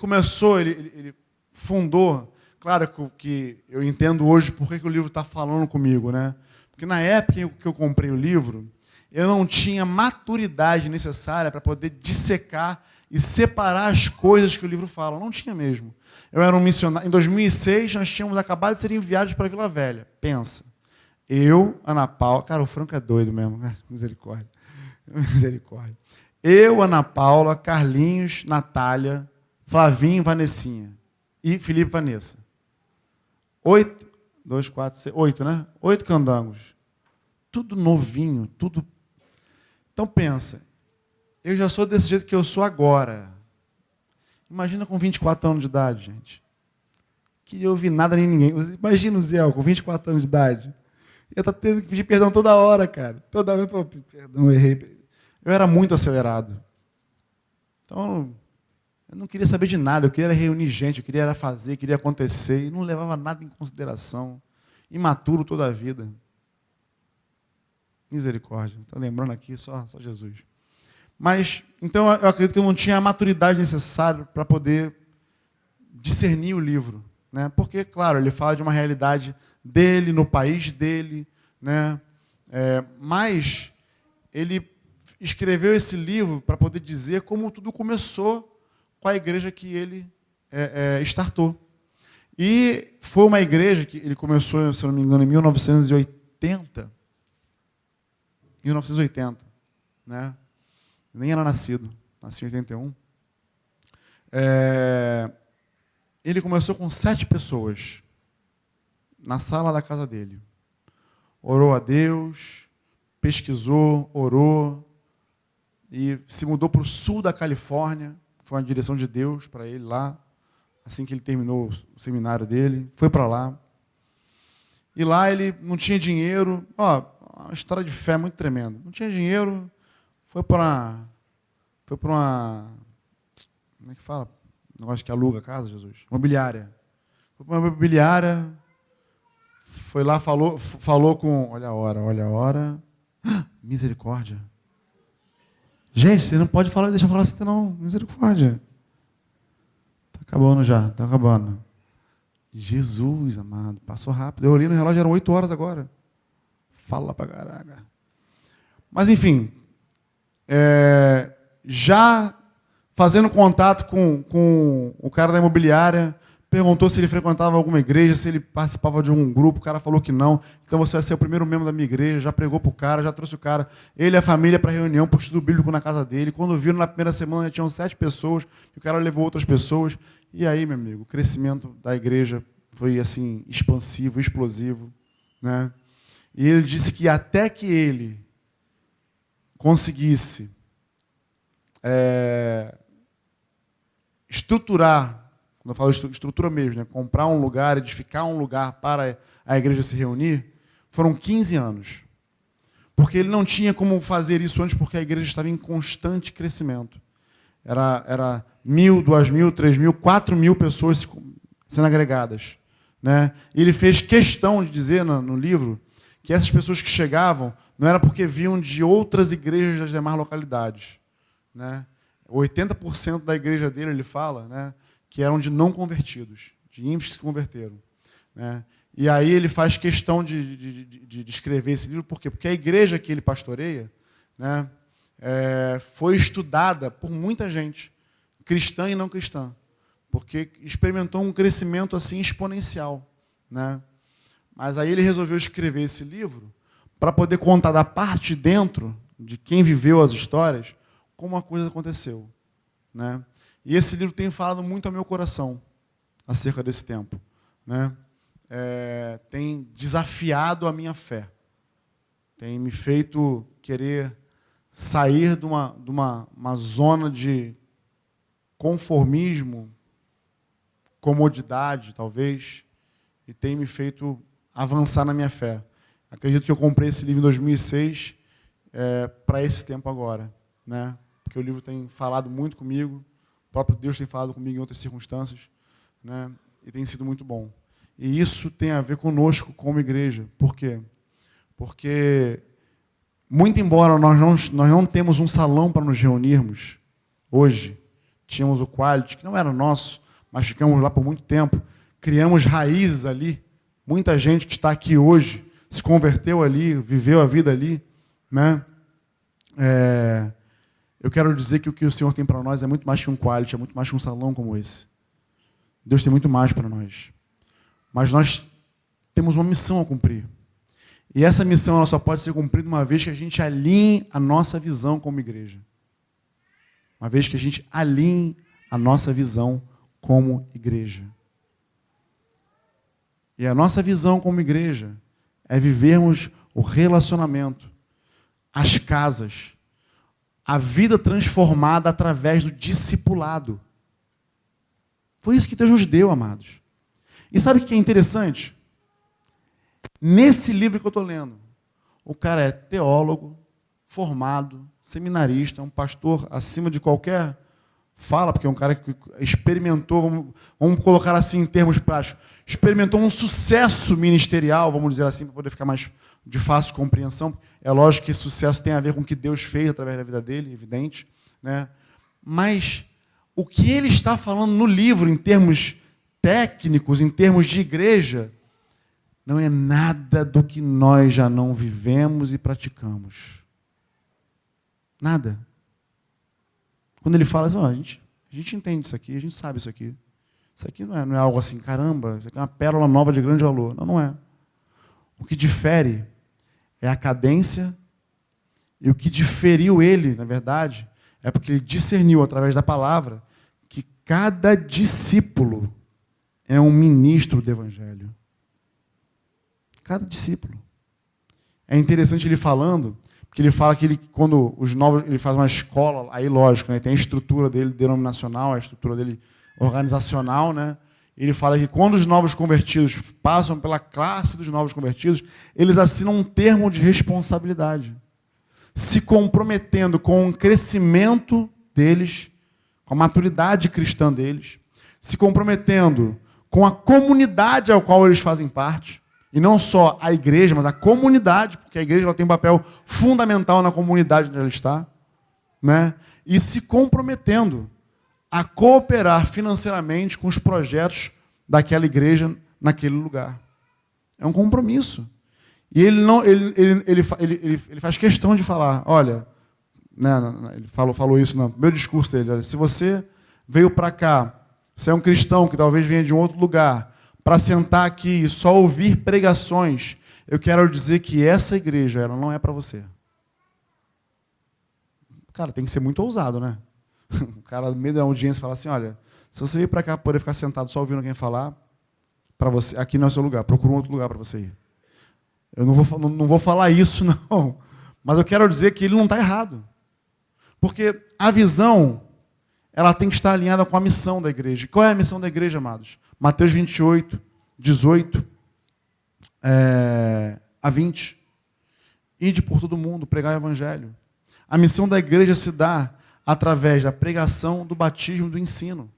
fundou, claro que eu entendo hoje por que o livro está falando comigo, né? Porque na época que eu comprei o livro, eu não tinha maturidade necessária para poder dissecar e separar as coisas que o livro fala. Não tinha mesmo. Eu era um missionário. Em 2006, nós tínhamos acabado de ser enviados para Vila Velha. Pensa. Eu, Ana Paula... Cara, o Franco é doido mesmo. Misericórdia. Misericórdia. Eu, Ana Paula, Carlinhos, Natália, Flavinho, Vanessinha e Felipe e Vanessa. 8, 2, 4, 6, 8, né? 8 candangos. Tudo novinho, tudo... Então pensa, eu já sou desse jeito que eu sou agora. Imagina com 24 anos de idade, gente. Queria ouvir nada nem ninguém. Imagina o Zé com 24 anos de idade. Eu estou tendo que pedir perdão toda hora, cara. Toda vez, perdão, errei. Eu era muito acelerado. Então, eu não queria saber de nada. Eu queria reunir gente, eu queria fazer, queria acontecer. E não levava nada em consideração. Imaturo toda a vida. Misericórdia. Estou lembrando aqui, só Jesus. Mas, então, eu acredito que eu não tinha a maturidade necessária para poder discernir o livro, né? Porque, claro, ele fala de uma realidade dele, no país dele, né? Mas ele escreveu esse livro para poder dizer como tudo começou com a igreja que ele startou. E foi uma igreja que ele começou, se não me engano, em 1980. 1980, né? Nem era nascido, nasci em 81. Ele começou com 7 pessoas. na sala da casa dele. Orou a Deus, pesquisou, orou, e se mudou para o sul da Califórnia. Foi uma direção de Deus para ele lá, assim que ele terminou o seminário dele. Foi para lá. E lá ele não tinha dinheiro. Uma história de fé muito tremenda. Não tinha dinheiro, foi para uma... Como é que fala? Negócio que aluga a casa, Jesus? Imobiliária. Foi para uma imobiliária, foi lá, falou com... Olha a hora. Misericórdia. Gente, você não pode falar, deixa eu falar assim, não. Misericórdia. Está acabando já, está acabando. Jesus, amado, passou rápido. Eu olhei no relógio, eram 8 horas agora. Fala pra caraca. Mas, enfim, já fazendo contato com o cara da imobiliária, perguntou se ele frequentava alguma igreja, se ele participava de algum grupo, o cara falou que não. Então você vai ser o primeiro membro da minha igreja, já pregou para o cara, já trouxe o cara, ele e a família para a reunião, para o estudo bíblico na casa dele. Quando viram na primeira semana, já tinham 7 pessoas, e o cara levou outras pessoas. E aí, meu amigo, o crescimento da igreja foi assim, expansivo, explosivo, né? E ele disse que até que ele conseguisse estruturar, quando eu falo estrutura mesmo, né? Comprar um lugar, edificar um lugar para a igreja se reunir, foram 15 anos. Porque ele não tinha como fazer isso antes, porque a igreja estava em constante crescimento. Era 1.000, 2.000, 3.000, 4.000 pessoas sendo agregadas, né? E ele fez questão de dizer no livro que essas pessoas que chegavam não era porque vinham de outras igrejas das demais localidades, né? 80% da igreja dele, ele fala, né, que eram de não convertidos, de ímpios que se converteram, né? E aí ele faz questão de escrever esse livro, por quê? Porque a igreja que ele pastoreia, né, foi estudada por muita gente, cristã e não cristã, porque experimentou um crescimento assim exponencial, né? Mas aí ele resolveu escrever esse livro para poder contar da parte de dentro de quem viveu as histórias como a coisa aconteceu, né? E esse livro tem falado muito ao meu coração acerca desse tempo, né? Tem desafiado a minha fé, tem me feito querer sair de uma zona de conformismo, comodidade, talvez, e tem me feito avançar na minha fé. Acredito que eu comprei esse livro em 2006 para esse tempo agora, né? Porque o livro tem falado muito comigo, o próprio Deus tem falado comigo em outras circunstâncias, né? E tem sido muito bom. E isso tem a ver conosco como igreja. Por quê? Porque, muito embora nós não temos um salão para nos reunirmos hoje, tínhamos o Quality, que não era nosso, mas ficamos lá por muito tempo, criamos raízes ali, muita gente que está aqui hoje se converteu ali, viveu a vida ali, né? Eu quero dizer que o que o Senhor tem para nós é muito mais que um Quality, é muito mais que um salão como esse. Deus tem muito mais para nós. Mas nós temos uma missão a cumprir. E essa missão ela só pode ser cumprida uma vez que a gente alinhe a nossa visão como igreja. Uma vez que a gente alinhe a nossa visão como igreja. E a nossa visão como igreja é vivermos o relacionamento, as casas, a vida transformada através do discipulado. Foi isso que Deus nos deu, amados. E sabe o que é interessante? Nesse livro que eu estou lendo, o cara é teólogo, formado, seminarista, um pastor acima de qualquer fala, porque é um cara que experimentou, vamos colocar assim em termos práticos, experimentou um sucesso ministerial, vamos dizer assim, para poder ficar mais de fácil compreensão. É lógico que esse sucesso tem a ver com o que Deus fez através da vida dele, evidente, né? Mas o que ele está falando no livro, em termos técnicos, em termos de igreja, não é nada do que nós já não vivemos e praticamos. Nada. Quando ele fala assim, a gente entende isso aqui, a gente sabe isso aqui. Isso aqui não é algo assim, caramba, isso aqui é uma pérola nova de grande valor. Não, não é. O que difere é a cadência, e o que diferiu ele, na verdade, é porque ele discerniu através da palavra que cada discípulo é um ministro do Evangelho. Cada discípulo. É interessante ele falando, porque ele fala que quando os novos, ele faz uma escola, aí lógico, né, tem a estrutura dele denominacional, a estrutura dele organizacional, né? Ele fala que quando os novos convertidos passam pela classe dos novos convertidos, eles assinam um termo de responsabilidade, se comprometendo com o crescimento deles, com a maturidade cristã deles, se comprometendo com a comunidade ao qual eles fazem parte, e não só a igreja, mas a comunidade, porque a igreja ela tem um papel fundamental na comunidade onde ela está, né? E se comprometendo a cooperar financeiramente com os projetos daquela igreja naquele lugar. É um compromisso. E ele faz questão de falar, olha, né, ele falou isso no meu discurso dele, olha, se você veio para cá, você é um cristão que talvez venha de um outro lugar, para sentar aqui e só ouvir pregações, eu quero dizer que essa igreja ela não é para você. Cara, tem que ser muito ousado, né? O cara, no meio da audiência, fala assim, olha, se você vir para cá poder ficar sentado só ouvindo alguém falar, para você, aqui não é o seu lugar, procura um outro lugar para você ir. Eu não vou falar isso, não. Mas eu quero dizer que ele não está errado. Porque a visão, ela tem que estar alinhada com a missão da igreja. Qual é a missão da igreja, amados? Mateus 28, 18 a 20. Ide por todo mundo, pregar o evangelho. A missão da igreja se dá através da pregação, do batismo, do ensino.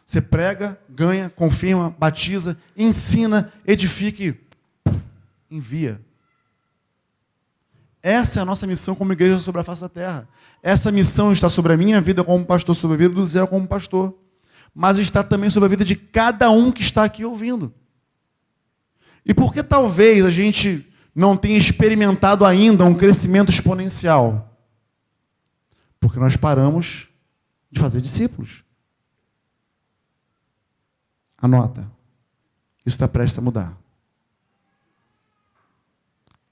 Você prega, ganha, confirma, batiza, ensina, edifica e envia. Essa é a nossa missão como igreja sobre a face da terra. Essa missão está sobre a minha vida como pastor, sobre a vida do Zé como pastor. Mas está também sobre a vida de cada um que está aqui ouvindo. E por que talvez a gente não tenha experimentado ainda um crescimento exponencial? Porque nós paramos de fazer discípulos. Anota. Isso está prestes a mudar.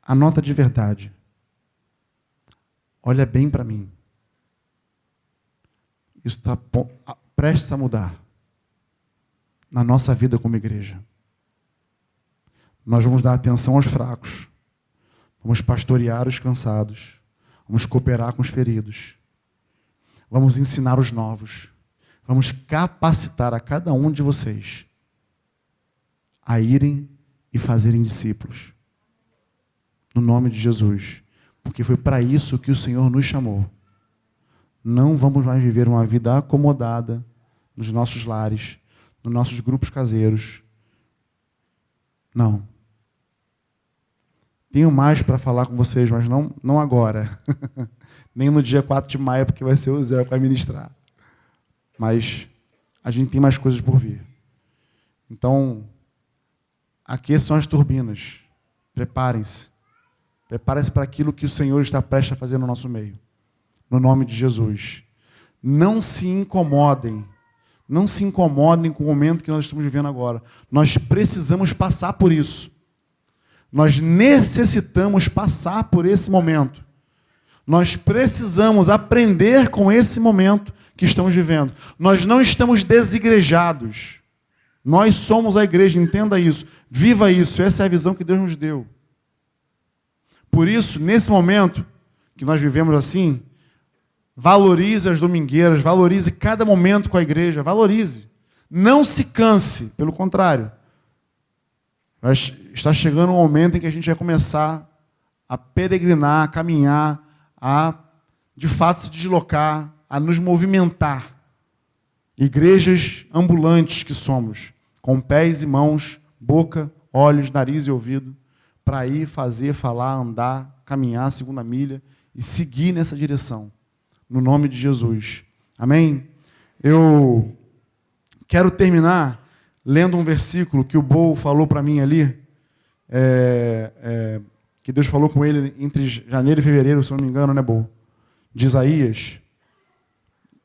Anota de verdade. Olha bem para mim. Isso está prestes a mudar na nossa vida como igreja. Nós vamos dar atenção aos fracos. Vamos pastorear os cansados. Vamos cooperar com os feridos. Vamos ensinar os novos. Vamos capacitar a cada um de vocês a irem e fazerem discípulos. No nome de Jesus. Porque foi para isso que o Senhor nos chamou. Não vamos mais viver uma vida acomodada nos nossos lares, nos nossos grupos caseiros. Não. Tenho mais para falar com vocês, mas não agora. Nem no dia 4 de maio, porque vai ser o Zé que vai ministrar. Mas a gente tem mais coisas por vir. Então, aqui são as turbinas. Preparem-se. Preparem-se para aquilo que o Senhor está prestes a fazer no nosso meio. No nome de Jesus. Não se incomodem. Não se incomodem com o momento que nós estamos vivendo agora. Nós precisamos passar por isso. Nós necessitamos passar por esse momento. Nós precisamos aprender com esse momento que estamos vivendo. Nós não estamos desigrejados. Nós somos a igreja, entenda isso. Viva isso, essa é a visão que Deus nos deu. Por isso, nesse momento que nós vivemos assim, valorize as domingueiras, valorize cada momento com a igreja, valorize. Não se canse, pelo contrário. Está chegando um momento em que a gente vai começar a peregrinar, a caminhar, a, de fato, se deslocar, a nos movimentar. Igrejas ambulantes que somos, com pés e mãos, boca, olhos, nariz e ouvido, para ir fazer, falar, andar, caminhar a segunda milha e seguir nessa direção. No nome de Jesus. Amém? Eu quero terminar lendo um versículo que o Bo falou para mim ali, que Deus falou com ele entre janeiro e fevereiro, se não me engano, né, Bo? De Isaías.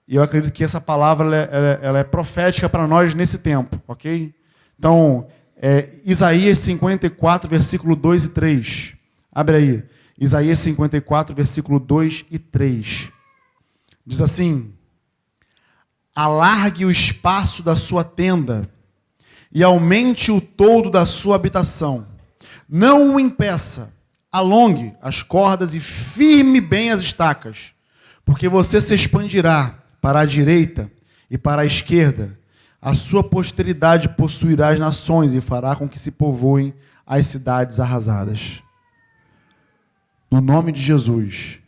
E eu acredito que essa palavra ela é profética para nós nesse tempo, ok? Então, Isaías 54, versículo 2 e 3. Abre aí. Isaías 54, versículo 2 e 3. Diz assim: alargue o espaço da sua tenda e aumente o toldo da sua habitação. Não o impeça, alongue as cordas e firme bem as estacas, porque você se expandirá para a direita e para a esquerda. A sua posteridade possuirá as nações e fará com que se povoem as cidades arrasadas. No nome de Jesus.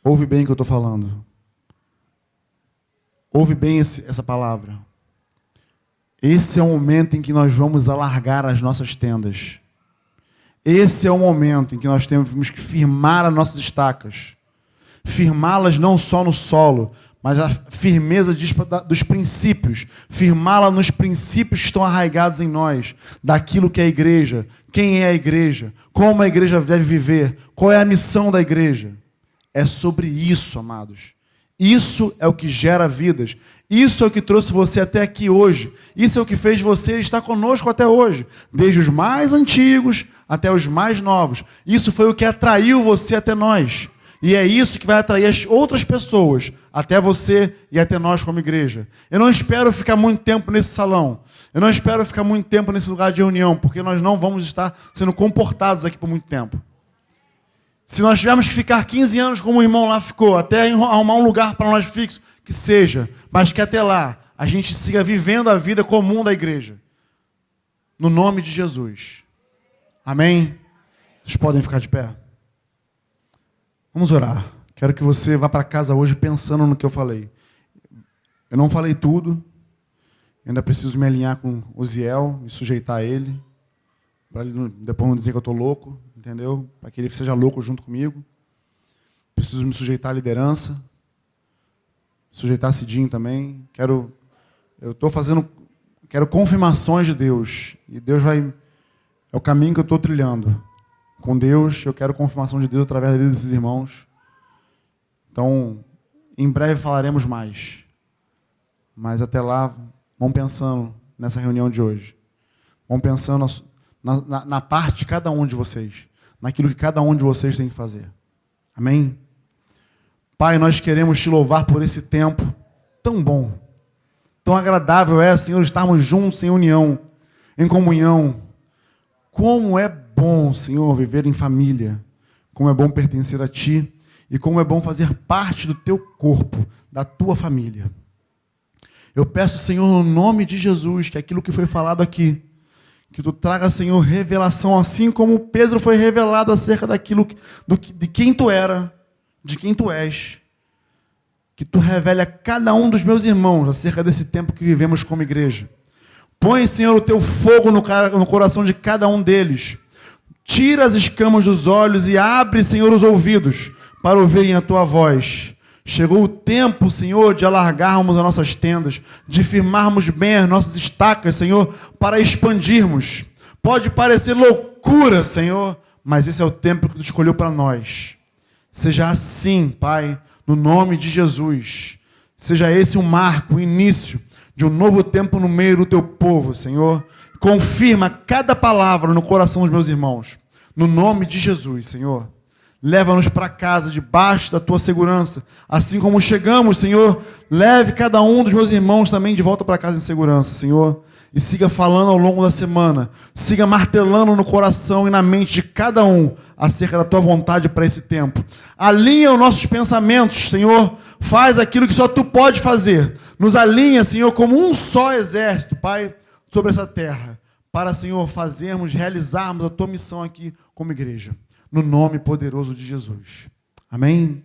Ouve bem o que eu estou falando. Ouve bem essa palavra. Esse é o momento em que nós vamos alargar as nossas tendas. Esse é o momento em que nós temos que firmar as nossas estacas. Firmá-las não só no solo, mas a firmeza dos princípios. Firmá-la nos princípios que estão arraigados em nós. Daquilo que é a igreja. Quem é a igreja? Como a igreja deve viver? Qual é a missão da igreja? É sobre isso, amados. Isso é o que gera vidas. Isso é o que trouxe você até aqui hoje. Isso é o que fez você estar conosco até hoje. Desde os mais antigos até os mais novos. Isso foi o que atraiu você até nós. E é isso que vai atrair as outras pessoas até você e até nós como igreja. Eu não espero ficar muito tempo nesse salão. Eu não espero ficar muito tempo nesse lugar de reunião, porque nós não vamos estar sendo comportados aqui por muito tempo. Se nós tivermos que ficar 15 anos como o irmão lá ficou, até arrumar um lugar para nós fixo, que seja, mas que até lá a gente siga vivendo a vida comum da igreja. No nome de Jesus. Amém? Vocês podem ficar de pé? Vamos orar. Quero que você vá para casa hoje pensando no que eu falei. Eu não falei tudo. Ainda preciso me alinhar com o Ziel e sujeitar a ele. Para ele depois não dizer que eu estou louco. Entendeu? Para que ele seja louco junto comigo. Preciso me sujeitar à liderança. Sujeitar a Cidinho também. Quero confirmações de Deus. E Deus vai... É o caminho que eu estou trilhando. Com Deus, eu quero confirmação de Deus através da vida desses irmãos. Então, em breve falaremos mais. Mas até lá, vamos pensando nessa reunião de hoje. Vamos pensando na parte de cada um de vocês. Naquilo que cada um de vocês tem que fazer. Amém? Pai, nós queremos te louvar por esse tempo tão bom. Tão agradável é, Senhor, estarmos juntos em união, em comunhão. Como é bom, Senhor, viver em família. Como é bom pertencer a Ti. E como é bom fazer parte do Teu corpo, da Tua família. Eu peço, Senhor, no nome de Jesus, que aquilo que foi falado aqui, que Tu traga, Senhor, revelação, assim como Pedro foi revelado acerca daquilo, de quem Tu era, de quem Tu és. Que Tu revele a cada um dos meus irmãos acerca desse tempo que vivemos como igreja. Põe, Senhor, o Teu fogo no coração de cada um deles. Tira as escamas dos olhos e abre, Senhor, os ouvidos para ouvirem a Tua voz. Chegou o tempo, Senhor, de alargarmos as nossas tendas, de firmarmos bem as nossas estacas, Senhor, para expandirmos. Pode parecer loucura, Senhor, mas esse é o tempo que Tu escolheu para nós. Seja assim, Pai, no nome de Jesus. Seja esse um marco, o início de um novo tempo no meio do Teu povo, Senhor. Confirma cada palavra no coração dos meus irmãos. No nome de Jesus, Senhor. Leva-nos para casa, debaixo da Tua segurança. Assim como chegamos, Senhor, leve cada um dos meus irmãos também de volta para casa em segurança, Senhor. E siga falando ao longo da semana. Siga martelando no coração e na mente de cada um acerca da Tua vontade para esse tempo. Alinha os nossos pensamentos, Senhor. Faz aquilo que só Tu pode fazer. Nos alinha, Senhor, como um só exército, Pai, sobre essa terra. Para, Senhor, realizarmos a Tua missão aqui como igreja. No nome poderoso de Jesus. Amém?